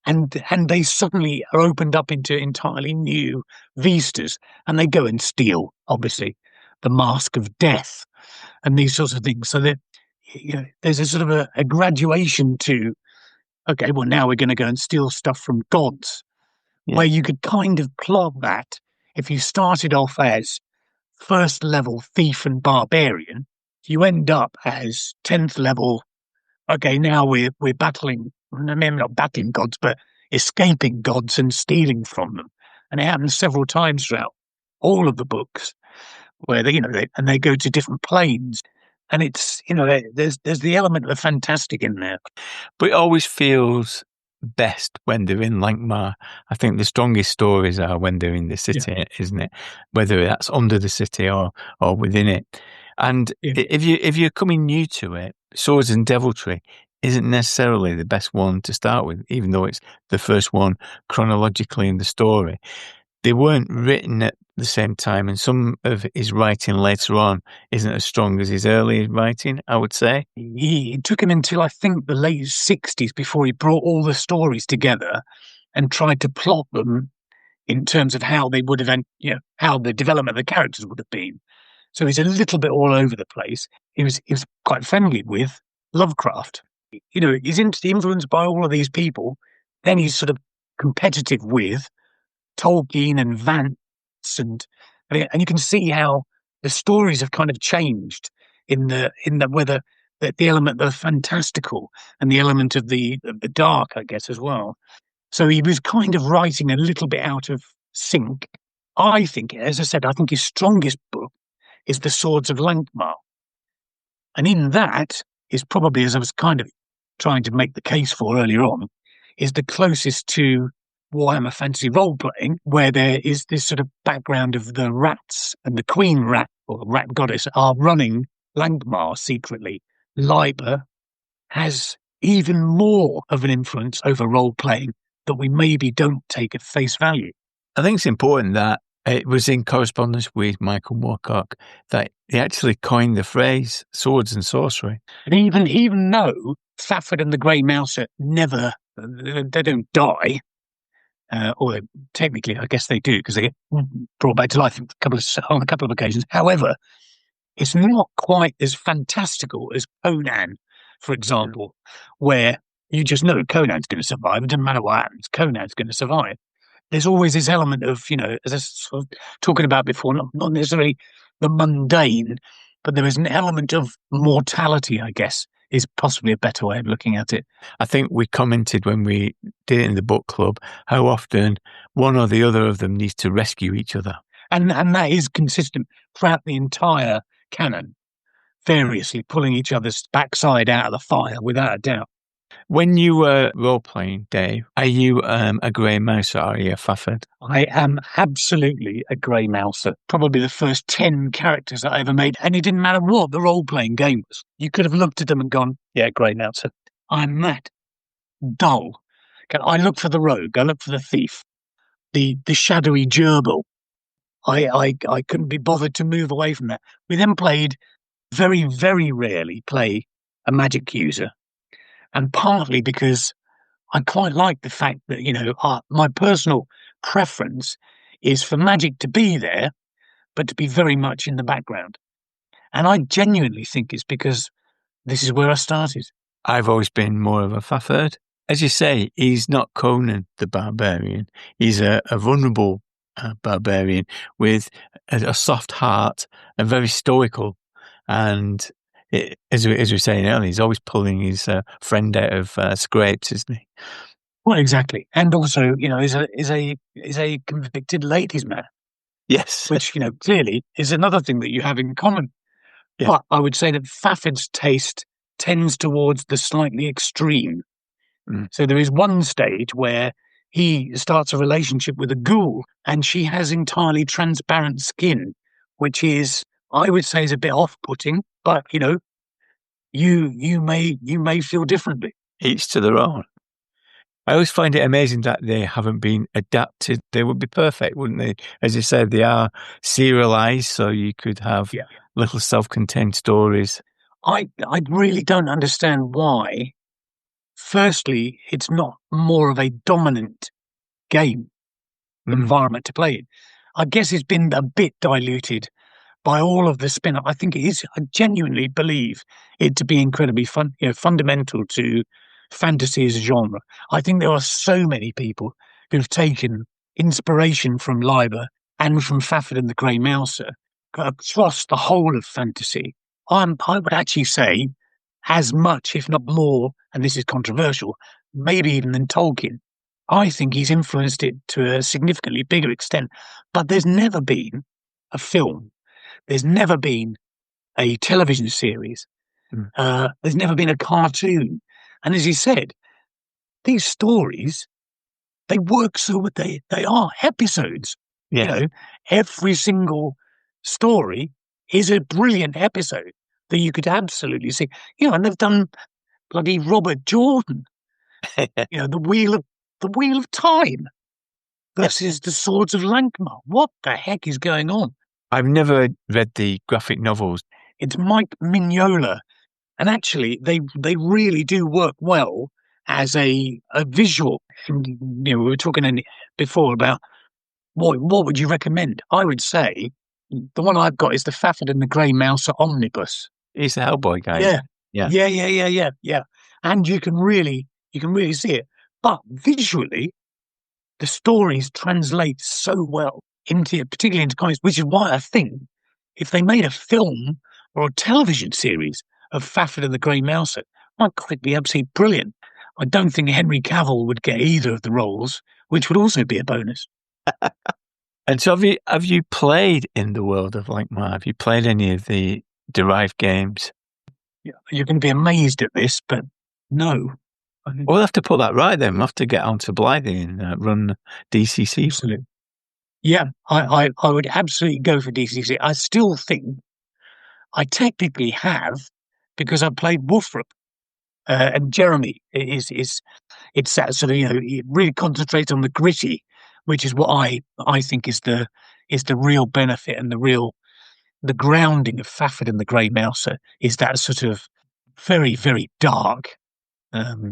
And they suddenly are opened up into entirely new vistas, and they go and steal, obviously, the Mask of Death and these sorts of things. So that there's a sort of a graduation to, okay, well, now we're going to go and steal stuff from gods, where you could kind of plot that if you started off as first level thief and barbarian, you end up as 10th level. Okay, now we're battling, maybe not battling gods, but escaping gods and stealing from them. And it happens several times throughout all of the books where they go to different planes. And it's, there's the element of the fantastic in there. But it always feels best when they're in Lankmar. I think the strongest stories are when they're in the city, isn't it? Whether that's under the city or within it. And if you're coming new to it, Swords and Deviltry isn't necessarily the best one to start with, even though it's the first one chronologically in the story. They weren't written at the same time, and some of his writing later on isn't as strong as his early writing, I would say. It took him until, I think, the late 60s before he brought all the stories together and tried to plot them in terms of how they would have, how the development of the characters would have been. So he's a little bit all over the place. He was quite friendly with Lovecraft. He's influenced by all of these people. Then he's sort of competitive with Tolkien and Vance, and you can see how the stories have kind of changed in the whether the element of the fantastical and the element of the dark, I guess, as well. So he was kind of writing a little bit out of sync. I think, as I said, I think his strongest book is The Swords of Lankmar. And in that is probably, as I was kind of trying to make the case for earlier on, is the closest to Warhammer Fantasy role-playing, where there is this sort of background of the rats and the queen rat, or the rat goddess, are running Lankmar secretly. Liber has even more of an influence over role-playing that we maybe don't take at face value. I think it's important that it was in correspondence with Michael Moorcock that he actually coined the phrase swords and sorcery. And even though Fafhrd and the Grey Mouser they don't die, or technically, I guess they do, because they get brought back to life on a couple of occasions. However, it's not quite as fantastical as Conan, for example, where you just know Conan's going to survive. It doesn't matter what happens, Conan's going to survive. There's always this element of, as I was sort of talking about before, not necessarily the mundane, but there is an element of mortality, I guess, is possibly a better way of looking at it. I think we commented when we did it in the book club how often one or the other of them needs to rescue each other. And that is consistent throughout the entire canon, variously pulling each other's backside out of the fire, without a doubt. When you were role-playing, Dave, are you a Grey Mouser or are you a Fafhrd? I am absolutely a Grey Mouser. Probably the first 10 characters that I ever made, and it didn't matter what the role-playing game was. You could have looked at them and gone, yeah, Grey Mouser. I'm that dull. I look for the rogue, I look for the thief, the shadowy gerbil. I couldn't be bothered to move away from that. We then played, very, very rarely play a magic user. And partly because I quite like the fact that, my personal preference is for magic to be there, but to be very much in the background. And I genuinely think it's because this is where I started. I've always been more of a Fafhrd. As you say, he's not Conan the Barbarian. He's a vulnerable barbarian with a soft heart and very stoical. And as we were saying earlier, he's always pulling his friend out of scrapes, isn't he? Well, exactly. And also, is a convicted ladies' man. Yes. Which, clearly is another thing that you have in common. Yeah. But I would say that Fafhrd's taste tends towards the slightly extreme. So there is one stage where he starts a relationship with a ghoul and she has entirely transparent skin, which is, I would say, is a bit off-putting, but you may feel differently. Each to their own. I always find it amazing that they haven't been adapted. They would be perfect, wouldn't they? As you said, they are serialized, so you could have little self-contained stories. I really don't understand why. Firstly, it's not more of a dominant game environment to play in. I guess it's been a bit diluted by all of the spin-off. I think it is. I genuinely believe it to be incredibly fundamental to fantasy as a genre. I think there are so many people who have taken inspiration from Liber and from Fafhrd and the Grey Mouser across the whole of fantasy. I would actually say as much, if not more, and this is controversial, maybe even than Tolkien. I think he's influenced it to a significantly bigger extent. But there's never been a film. There's never been a television series. There's never been a cartoon. And as you said, these stories, they work so they are episodes. Yeah. You know, every single story is a brilliant episode that you could absolutely see. You know, and they've done bloody Robert Jordan. You know, the Wheel of Time versus the Swords of Lankmar. What the heck is going on? I've never read the graphic novels. It's Mike Mignola, and actually, they really do work well as a visual. And, you know, we were talking before about what would you recommend? I would say the one I've got is the Fafford and the Grey Mouser Omnibus. He's the Hellboy guy. Yeah, Yeah. yeah. And you can really see it. But visually, the stories translate so well particularly into comics, which is why I think if they made a film or a television series of Fafford and the Grey Mouser, my God, it'd be absolutely brilliant. I don't think Henry Cavill would get either of the roles, which would also be a bonus. And so have you played in the world of Lankmar? Have you played any of the derived games? Yeah, you're going to be amazed at this, but no. We'll have to put that right then. We'll have to get on to Blythy and run DCC. Absolutely. Yeah, I would absolutely go for DCC. I still think I technically have because I played Wolfram and Jeremy it's that sort of, you know, it really concentrates on the gritty, which is what I think is the real benefit and the grounding of Fafford and the Grey Mouser is that sort of very, very dark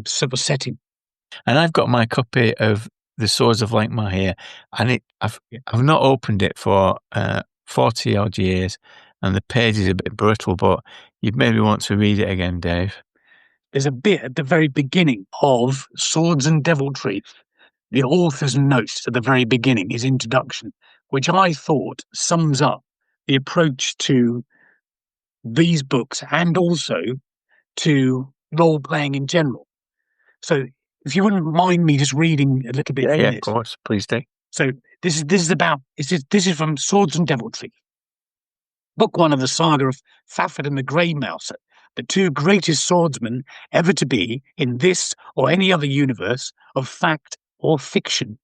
sort of setting. And I've got my copy of The Swords of Lankmar here, and I've not opened it for 40 odd years, and the page is a bit brittle, but you'd maybe want to read it again, Dave. There's a bit at the very beginning of Swords and Deviltry, the author's note at the very beginning, his introduction, which I thought sums up the approach to these books and also to role-playing in general. So if you wouldn't mind me just reading a little bit from Yeah, this. of course, please do. So this is from Swords and Deviltry. Book 1 of the saga of Fafford and the Grey Mouser, the two greatest swordsmen ever to be in this or any other universe of fact or fiction.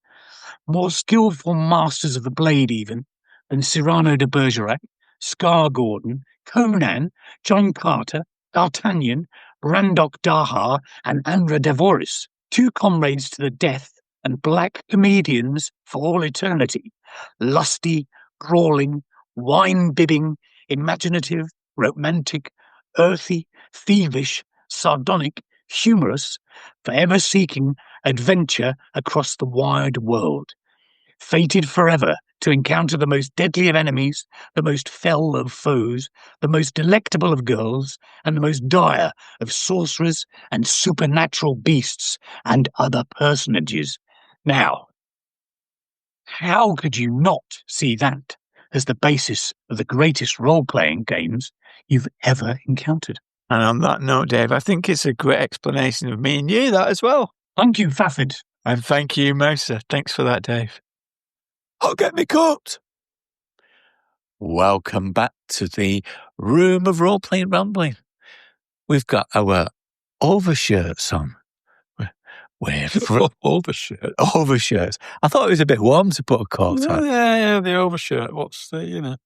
More skillful masters of the blade even than Cyrano de Bergerac, Scar Gordon, Conan, John Carter, D'Artagnan, Randok Dahar, and Andra Devoris, two comrades to the death and black comedians for all eternity, lusty, brawling, wine-bibbing, imaginative, romantic, earthy, thievish, sardonic, humorous, forever seeking adventure across the wide world, fated forever to encounter the most deadly of enemies, the most fell of foes, the most delectable of girls, and the most dire of sorcerers and supernatural beasts and other personages. Now, how could you not see that as the basis of the greatest role-playing games you've ever encountered? And on that note, Dave, I think it's a great explanation of me and you, that as well. Thank you, Fafford. And thank you, Mouser. Thanks for that, Dave. I'll get me cooked. Welcome back to the room of role-playing rambling. We've got our overshirts on. We're Overshirt. overshirts. I thought it was a bit warm to put a coat on. Yeah, the overshirt. What's the, you know?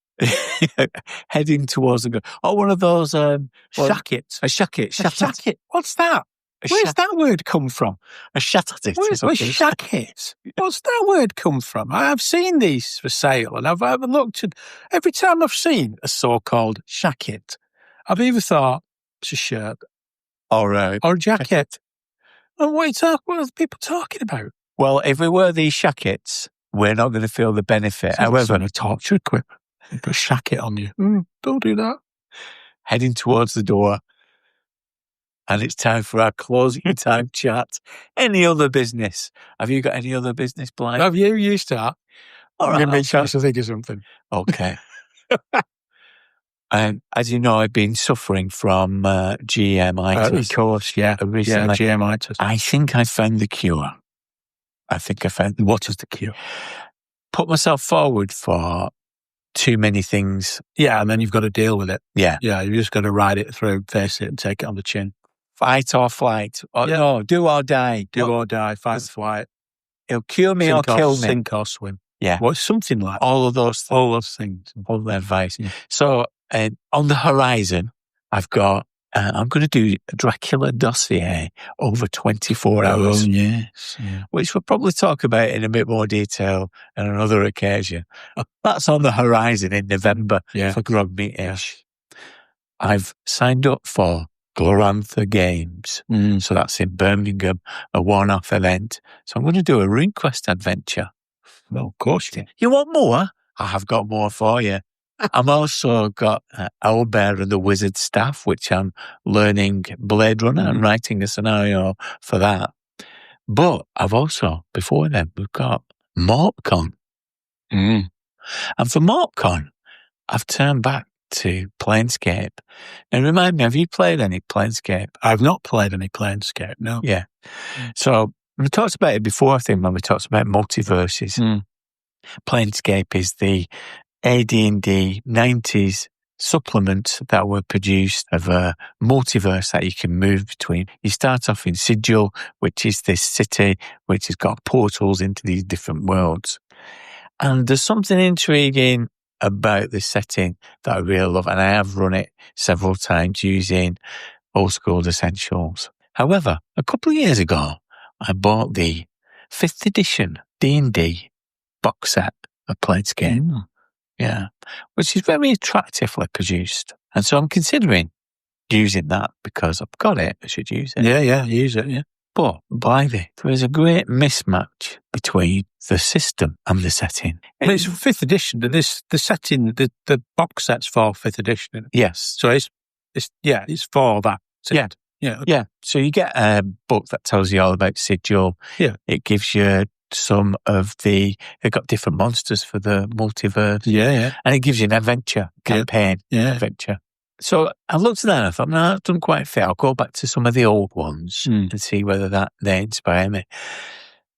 Heading towards the... Oh, one of those... Shacket. A shacket. A shacket. What's that? Where's that word come from? A shat at it. Where's shacket? What's that word come from? I've seen these for sale, and I've looked at... Every time I've seen a so-called shacket, I've either thought it's a shirt Or a jacket. And what are people talking about? Well, if we wear these shackets, we're not going to feel the benefit. However, a torture quip. Put a shacket on you. Don't do that. heading towards the door, and it's time for our closing time chat. Any other business? Have you got any other business, Blythe? Have you start? All right, Give me a I'll chance to think of something. Okay. As you know, I've been suffering from GMitis. Of course, yeah. Recently. Yeah, GMitis. I think I found the cure. What is the cure? Put myself forward for too many things. Yeah, and then you've got to deal with it. Yeah. Yeah, you just got to ride it through, face it, and take it on the chin. fight or flight. Or, no, do or die. Do or die, fight or flight. It'll cure me or kill me. Sink or swim. Yeah. Well, something like all of those things. All those things. All the advice. Yeah. So on the horizon, I've got, I'm going to do a Dracula dossier over 24 hours. Oh, yes. Yeah. Which we'll probably talk about in a bit more detail on another occasion. That's on the horizon in November for Grog Meet-ish. I've signed up for Glorantha Games. So that's in Birmingham, a one-off event. So I'm going to do a RuneQuest adventure. Well, of course. You want more? I have got more for you. I've also got Owlbear and the Wizard Staff, which I'm learning Blade Runner and writing a scenario for that. But I've also, before then, we've got MorpCon. And for MorpCon, I've turned back to Planescape. Now, remind me, have you played any Planescape? I've not played any Planescape, no. Yeah. So we talked about it before, I think, when we talked about multiverses. Planescape is the AD&D 90s supplements that were produced of a multiverse that you can move between. You start off in Sigil, which is this city which has got portals into these different worlds. And there's something intriguing about this setting that I really love, and I have run it several times using Old School Essentials. However, a couple of years ago, I bought the 5th edition D&D box set of Planescape. Yeah, which is very attractively produced. And so I'm considering using that because I've got it. I should use it. Yeah, use it, yeah. But, Blythy, there is a great mismatch between the system and the setting. Well, it's 5th edition. The setting, the box set's for 5th edition. Yes. So it's for that. Set. Yeah. So you get a book that tells you all about Sigil. Yeah. It gives you some of they've got different monsters for the multiverse. Yeah. And it gives you an adventure campaign. Yeah. Adventure. So I looked at that and I thought, no, that doesn't quite fit. I'll go back to some of the old ones and see whether they inspire me.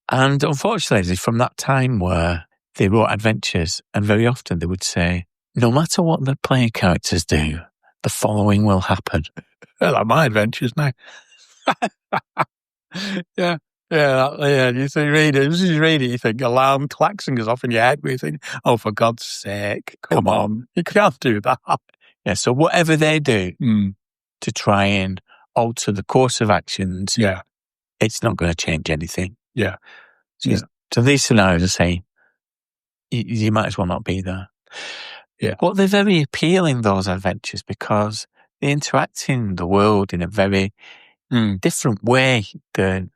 And unfortunately, from that time where they wrote adventures, and very often they would say, no matter what the player characters do, the following will happen. Like my adventures now. Yeah. You read it, you think alarm klaxon goes off in your head. You think, oh, for God's sake, come on. You can't do that. Yeah, so whatever they do to try and alter the course of actions, it's not going to change anything. Yeah. So these scenarios are saying, you might as well not be there. Yeah. But they're very appealing, those adventures, because they interact in the world in a very different way than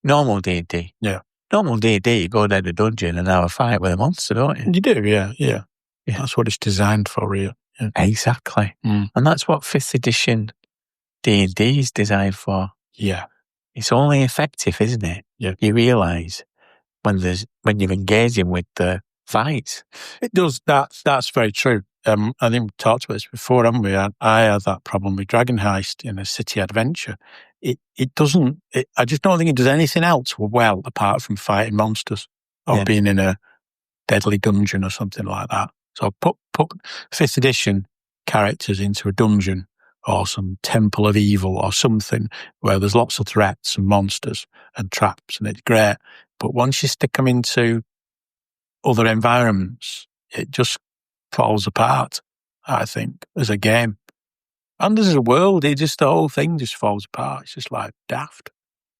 normal D&D. Yeah. Normal D&D, you go down a dungeon and have a fight with a monster, don't you? You do, yeah. That's what it's designed for, really. Yeah. Exactly. And that's what 5th edition D&D is designed for. Yeah. It's only effective, isn't it? Yeah. You realise when you're engaging with the fights. It does. That's very true. I think we talked about this before, haven't we? I had that problem with Dragon Heist in a city adventure. It doesn't. I just don't think it does anything else well apart from fighting monsters or being in a deadly dungeon or something like that. So put 5th edition characters into a dungeon or some temple of evil or something where there's lots of threats and monsters and traps, and it's great. But once you stick them into other environments, it just falls apart, I think, as a game. And as a world, the whole thing just falls apart. It's just like daft.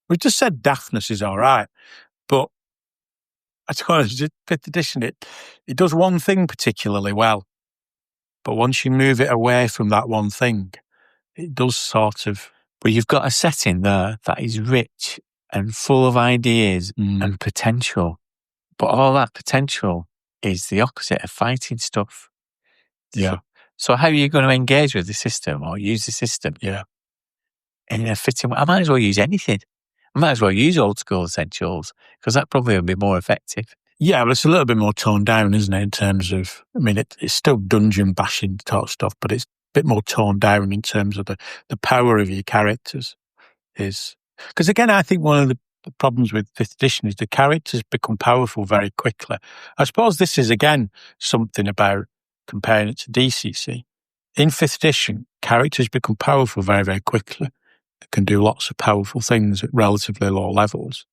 We just said daftness is all right, but I don't know, 5th edition, it does one thing particularly well. But once you move it away from that one thing, it does sort of... But you've got a setting there that is rich and full of ideas and potential. But all that potential is the opposite of fighting stuff. Yeah. So how are you going to engage with the system or use the system? Yeah. In a fitting way? I might as well use anything. I might as well use Old School Essentials because that probably would be more effective. Yeah, but it's a little bit more toned down, isn't it, in terms of, I mean, it's still dungeon bashing type stuff, but it's a bit more toned down in terms of the power of your characters is... Because again, I think one of the problems with 5th edition is the characters become powerful very quickly. I suppose this is, again, something about comparing it to DCC. In 5th edition, characters become powerful very, very quickly. that can do lots of powerful things at relatively low levels.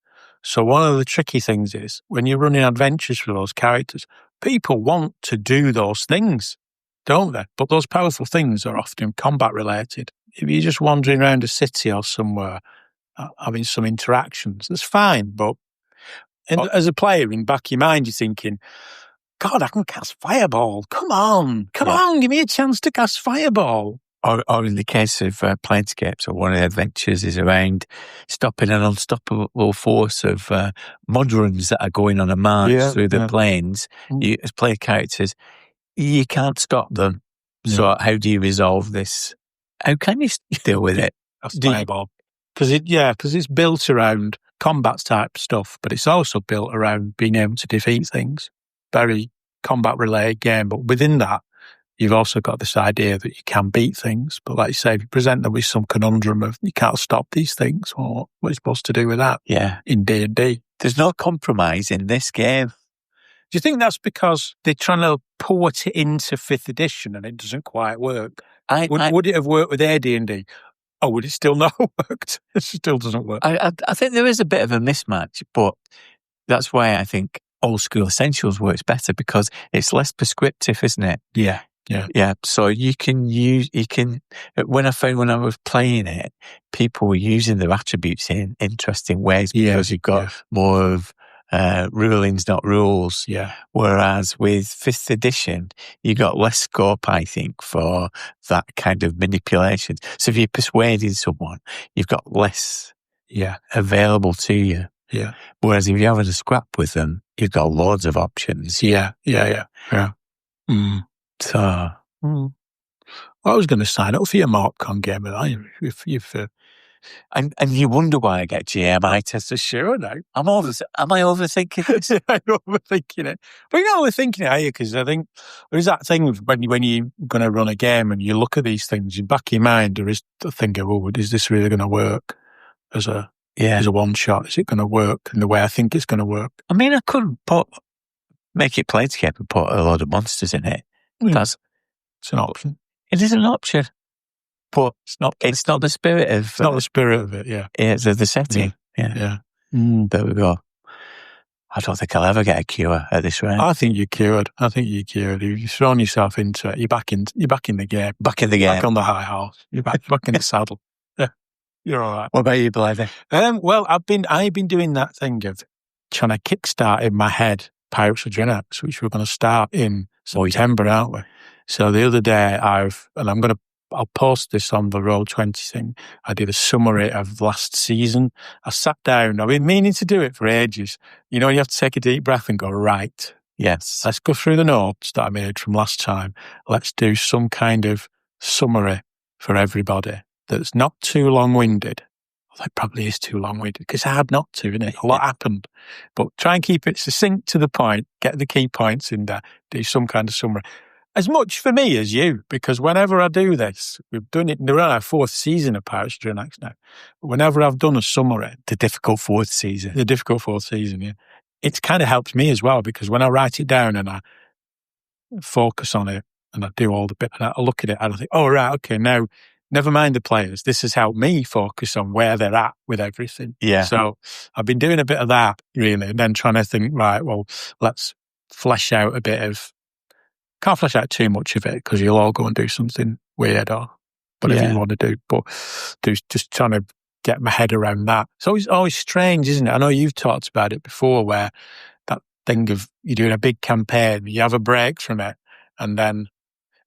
So one of the tricky things is when you're running adventures for those characters, people want to do those things, don't they? But those powerful things are often combat related. If you're just wandering around a city or somewhere, having some interactions, that's fine. But as a player, in the back of your mind, you're thinking, God, I can cast Fireball. Come on, give me a chance to cast Fireball. Or in the case of Planescape, so one of the adventures is around stopping an unstoppable force of Modrons that are going on a march through the plains. You, as player characters, you can't stop them. So how do you resolve this? How can you deal with it? That's Fireball. Because it's built around combat type stuff, but it's also built around being able to defeat things. Very combat related game, but within that, you've also got this idea that you can beat things. But like you say, if you present them with some conundrum of you can't stop these things, or what are you supposed to do with that? Yeah, in D&D, there's no compromise in this game. Do you think that's because they're trying to port it into 5th edition and it doesn't quite work? Would it have worked with AD&D? Or would it still not have worked? It still doesn't work. I think there is a bit of a mismatch, but that's why I think Old School Essentials works better because it's less prescriptive, isn't it? Yeah. So when I was playing it, people were using their attributes in interesting ways because you've got more of rulings, not rules. Yeah. Whereas with 5th edition, you got less scope, I think, for that kind of manipulation. So if you're persuading someone, you've got less available to you. Yeah. Whereas if you're having a scrap with them, you've got loads of options. Yeah. So, I was going to sign up for your MarkCon game, and you wonder why I get GMI tests. Sure, no. Am I overthinking this? I'm overthinking it. But you're not overthinking it, are you? Because I think there's that thing when you're going to run a game and you look at these things, in the back of your mind, there is the thing of, is this really going to work as a one shot? Is it going to work in the way I think it's going to work? I mean, I could make it Planescape and put a lot of monsters in it. It's an option. It is an option, but it's not the spirit of. It's not the spirit of it. Yeah, it's the setting. Yeah. There we go. I don't think I'll ever get a cure at this rate. I think you're cured. You've thrown yourself into it. You're back in the game. Back in the game. Back on the high horse. You're back in the saddle. Yeah, you're all right. What about you, Blythy? Well, I've been doing that thing of trying to kickstart in my head Pirates of Drenax, which we're going to start in September, aren't we? So the other day I'll post this on the Roll20 thing. I did a summary of last season. I sat down. I've been meaning to do it for ages. You know, you have to take a deep breath and go, right, yes, let's go through the notes that I made from last time. Let's do some kind of summary for everybody that's not too long-winded. Well, it probably is too long-winded because it's hard not to, isn't it? A lot happened. But try and keep it succinct to the point, get the key points in there, do some kind of summary. As much for me as you, because whenever I do this, we've done it, we're on our 4th season of Pirates of Drenax now. Whenever I've done a summary, the difficult 4th season, yeah, it kind of helps me as well, because when I write it down and I focus on it and I do all the bit and I look at it and I think, oh, right, okay, now, never mind the players. This has helped me focus on where they're at with everything. Yeah. So I've been doing a bit of that, really, and then trying to think, right, well, let's flesh out a bit of. Can't flesh out too much of it because you'll all go and do something weird or whatever you want to do. But just trying to get my head around that. It's always strange, isn't it? I know you've talked about it before, where that thing of you're doing a big campaign, you have a break from it, and then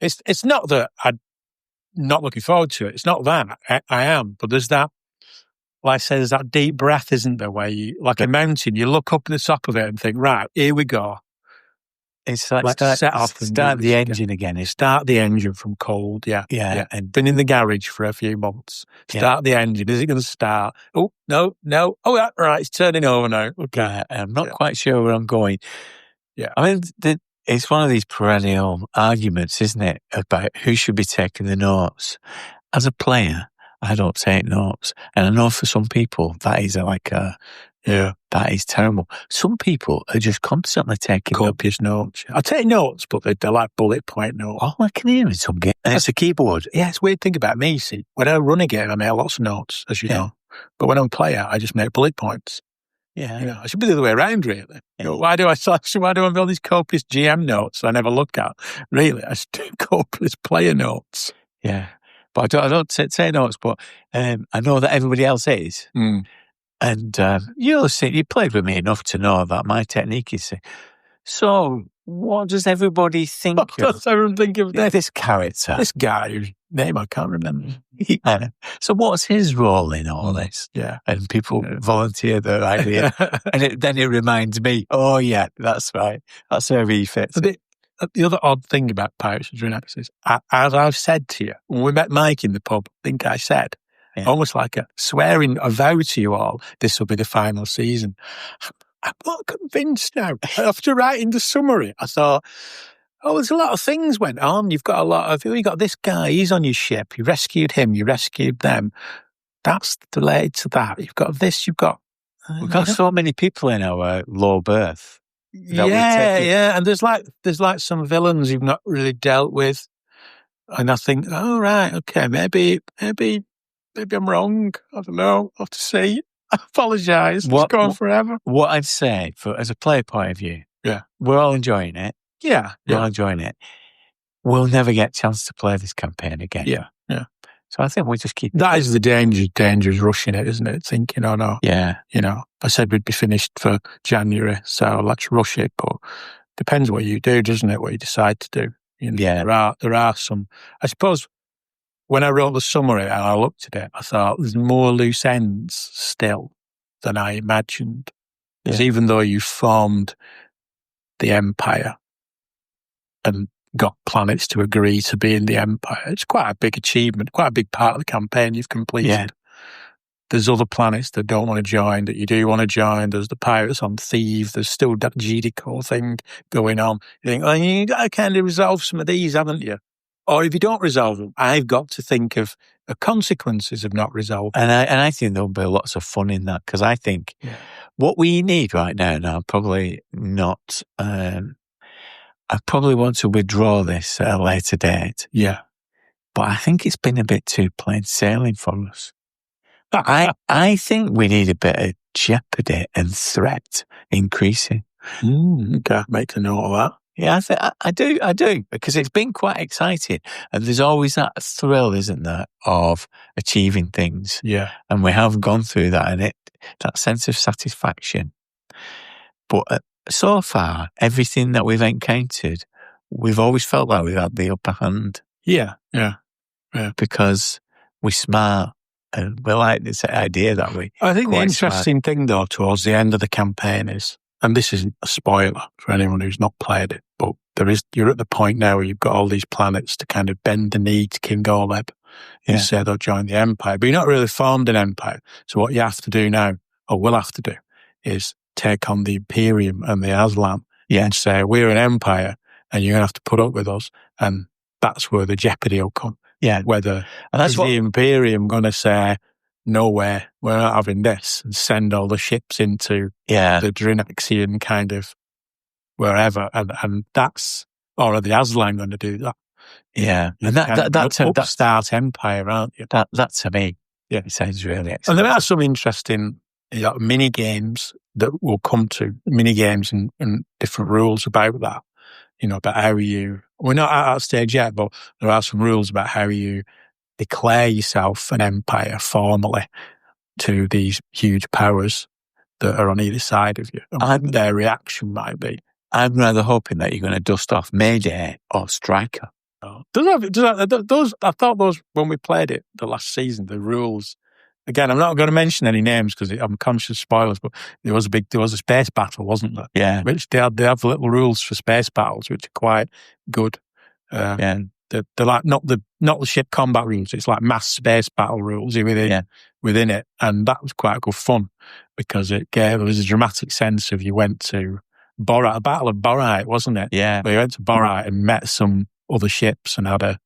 it's not that I'm not looking forward to it. It's not that I am, but there's that. Like I say, there's that deep breath, isn't there? Where you, like a mountain, you look up at the top of it and think, right, here we go. It's like start the engine again. Start the engine from cold, yeah. And been in the garage for a few months. Start the engine. Is it going to start? Oh, no. Oh, yeah, right, it's turning over now. Okay. I'm not quite sure where I'm going. Yeah. I mean, it's one of these perennial arguments, isn't it, about who should be taking the notes. As a player, I don't take notes. And I know for some people that is that is terrible. Some people are just constantly taking copious notes. I take notes, but they're like bullet point notes. Oh, I can hear in some games. It's a keyboard. Yeah, it's a weird thing about me, see. When I run a game, I make lots of notes, as you know. But when I'm a player, I just make bullet points. Yeah. I should be the other way around, really. Yeah. Why do I have all these copious GM notes I never look at? Really, I should do copious player notes. Yeah. But I don't say notes, but I know that everybody else is. And you played with me enough to know that my technique is, so what does everybody think What does everyone think of this character? This guy whose name I can't remember. So what's his role in all this? Yeah. And people volunteer their idea. And then it reminds me, oh yeah, that's right. That's where he fits. The other odd thing about Pirates of Dreamcast is, as I've said to you, when we met Mike in the pub, I think I said, almost like a vow to you all, this will be the final season. I'm not convinced now. After writing the summary, I thought, there's a lot of things went on. You've got you got this guy, he's on your ship. You rescued him, you rescued them. That's related to that. You've got this, we've got so many people in our low berth. Yeah. And there's like some villains you've not really dealt with. And I think, oh, right, okay, maybe I'm wrong. I don't know. I'll have to see. I apologise. It's gone forever. What I'd say, as a player point of view, we're all enjoying it. Yeah. We're all enjoying it. We'll never get a chance to play this campaign again. Yeah. So I think we just keep... That is the danger is rushing it, isn't it? Thinking, oh no. Yeah. I said we'd be finished for January, so let's rush it. But depends what you do, doesn't it? What you decide to do. There are some... I suppose when I wrote the summary and I looked at it, I thought there's more loose ends still than I imagined. Because even though you formed the Empire and got planets to agree to be in the Empire, it's quite a big achievement, quite a big part of the campaign you've completed. Yeah. There's other planets that don't want to join, that you do want to join. There's the pirates on Thieves. There's still that GDCO thing going on. You think, you got to kind of resolve some of these, haven't you? Or if you don't resolve them, I've got to think of the consequences of not resolving. And I think there'll be lots of fun in that, because I think what we need right now, probably not... I probably want to withdraw this at a later date. Yeah. But I think it's been a bit too plain sailing for us. I think we need a bit of jeopardy and threat increasing. Okay, make a note of that. Yeah, I do, because it's been quite exciting. And there's always that thrill, isn't there, of achieving things. Yeah. And we have gone through that, and that sense of satisfaction. But so far, everything that we've encountered, we've always felt like we've had the upper hand. Yeah. Because we're smart, and we like this idea that I think the interesting thing, though, towards the end of the campaign is, and this isn't a spoiler for anyone who's not played it, but you're at the point now where you've got all these planets to kind of bend the knee to King Goleb. You say they'll join the Empire, but you're not really formed an Empire. So what you have to do now, or will have to do, is take on the Imperium and the Aslan and say, we're an Empire and you're going to have to put up with us. And that's where the jeopardy will come. Yeah. And that's the Imperium going to say, no way, we're not having this, and send all the ships into the Drinaxian kind of wherever. And that's, or are the Aslan going to do that? Yeah. And that's an upstart empire, aren't you? That to me, it sounds really exciting. And there are some interesting mini games that will come to, mini games and different rules about that. About how we're not at that stage yet, but there are some rules about how you declare yourself an empire formally to these huge powers that are on either side of you. And their reaction might be. I'm rather hoping that you're going to dust off Mayday or Striker. I thought those, when we played it the last season, the rules, again, I'm not going to mention any names because I'm conscious of spoilers, but there was a space battle, wasn't there? Yeah. Which they have little rules for space battles, which are quite good. They're like not the ship combat rules. It's like mass space battle rules within it, and that was quite good fun because there was a dramatic sense of you went to Borat, a battle of Borat, wasn't it? Yeah. Where you went to Borat and met some other ships and had a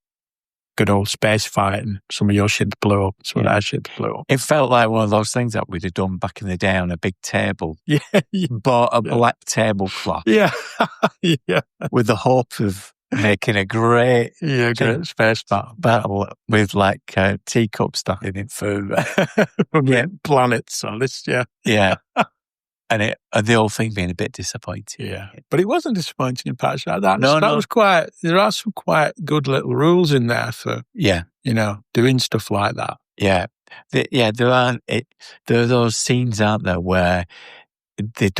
good old space fight and some of your shit blew up, some of our shit blew up. It felt like one of those things that we'd have done back in the day on a big table. Yeah. Bought a black tablecloth. Yeah. Yeah. With the hope of making a great space battle with like teacups starting in food. Planets on this, Yeah. And the whole thing being a bit disappointing. Yeah. But it wasn't disappointing in parts like that. No. Was quite, there are some quite good little rules in there for, doing stuff like that. Yeah. There are those scenes out there where they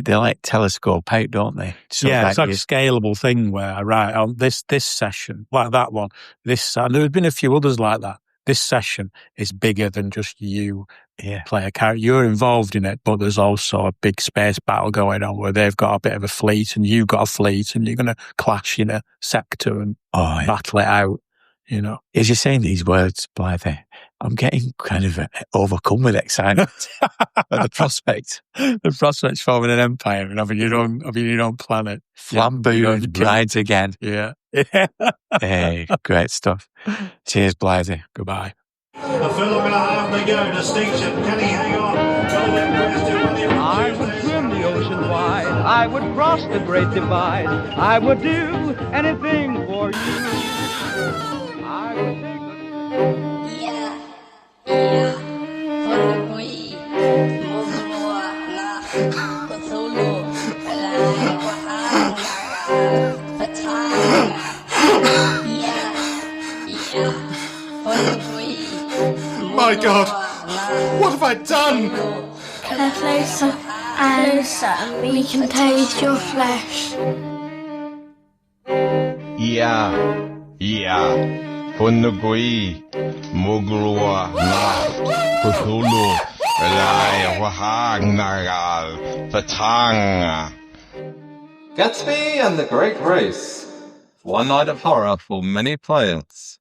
like telescope out, don't they? So it's like a scalable thing where, right, on this session, like that one, and there have been a few others like that. This session is bigger than just you play a character. You're involved in it, but there's also a big space battle going on where they've got a bit of a fleet and you've got a fleet and you're going to clash in a sector and battle it out, As you're saying these words, Blythy, I'm getting kind of overcome with excitement at the prospect. The prospect's forming an empire and having your own planet. Flamboyant brides again. Yeah. Hey, great stuff. Cheers, Blythy. Goodbye. A fellow and a half to go. Distinction. Can he hang on? I would swim the ocean wide. I would cross the great divide. I would do anything for you. I would take My God, what have I done? Come closer, and we can taste your flesh. Punugui, Muglua, Cthulhu, Lai, Wahag, Nagal, Patanga. Gatsby and the Great Race. One night of horror for many players.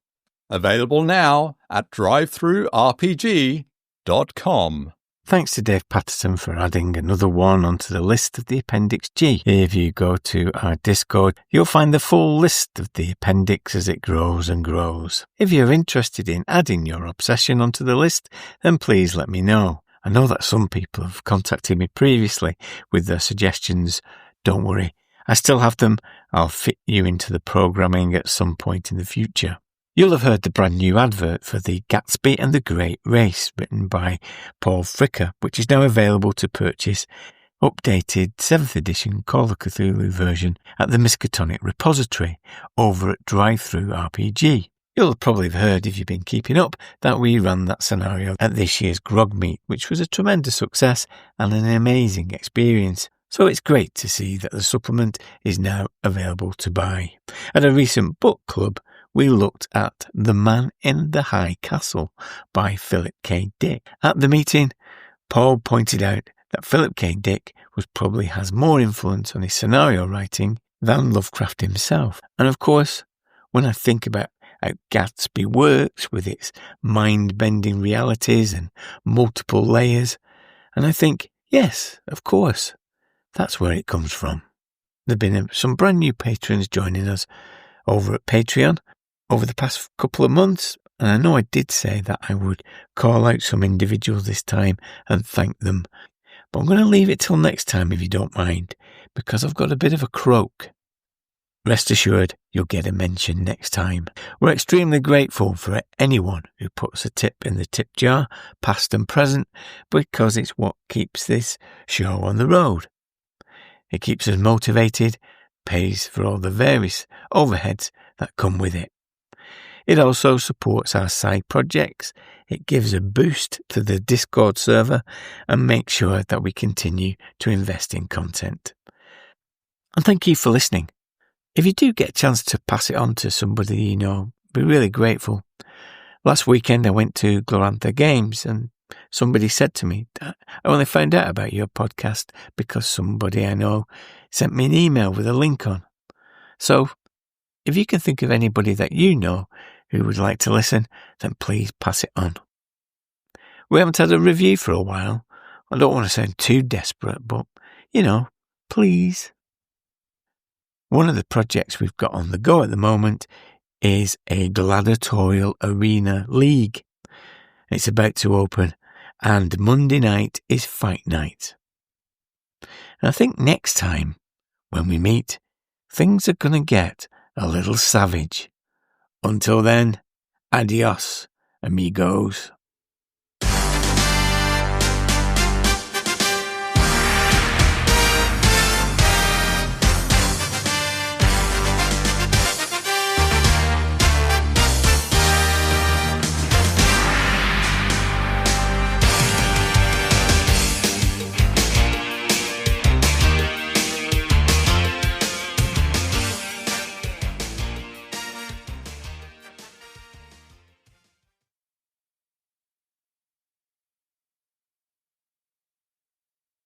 Available now at drivethrurpg.com. Thanks to Dave Patterson for adding another one onto the list of the Appendix G. If you go to our Discord, you'll find the full list of the appendix as it grows and grows. If you're interested in adding your obsession onto the list, then please let me know. I know that some people have contacted me previously with their suggestions. Don't worry, I still have them. I'll fit you into the programming at some point in the future. You'll have heard the brand new advert for the Gatsby and the Great Race, written by Paul Fricker, which is now available to purchase, updated 7th edition Call of Cthulhu version at the Miskatonic repository over at DriveThruRPG. You'll probably have heard, if you've been keeping up, that we ran that scenario at this year's Grog Meet, which was a tremendous success and an amazing experience. So it's great to see that the supplement is now available to buy. At a recent book club, we looked at The Man in the High Castle by Philip K. Dick. At the meeting, Paul pointed out that Philip K. Dick probably has more influence on his scenario writing than Lovecraft himself. And of course, when I think about how Gatsby works with its mind-bending realities and multiple layers, and I think, yes, of course, that's where it comes from. There have been some brand new patrons joining us over at Patreon over the past couple of months, and I know I did say that I would call out some individuals this time and thank them, but I'm going to leave it till next time if you don't mind, because I've got a bit of a croak. Rest assured, you'll get a mention next time. We're extremely grateful for anyone who puts a tip in the tip jar, past and present, because it's what keeps this show on the road. It keeps us motivated, pays for all the various overheads that come with it. It also supports our side projects, it gives a boost to the Discord server, and makes sure that we continue to invest in content. And thank you for listening. If you do get a chance to pass it on to somebody you know, be really grateful. Last weekend I went to Glorantha Games and somebody said to me, I only found out about your podcast because somebody I know sent me an email with a link on. So, if you can think of anybody that you know who would like to listen, then please pass it on. We haven't had a review for a while. I don't want to sound too desperate, but, please. One of the projects we've got on the go at the moment is a gladiatorial arena league. It's about to open, and Monday night is fight night. And I think next time, when we meet, things are going to get a little savage. Until then, adios, amigos.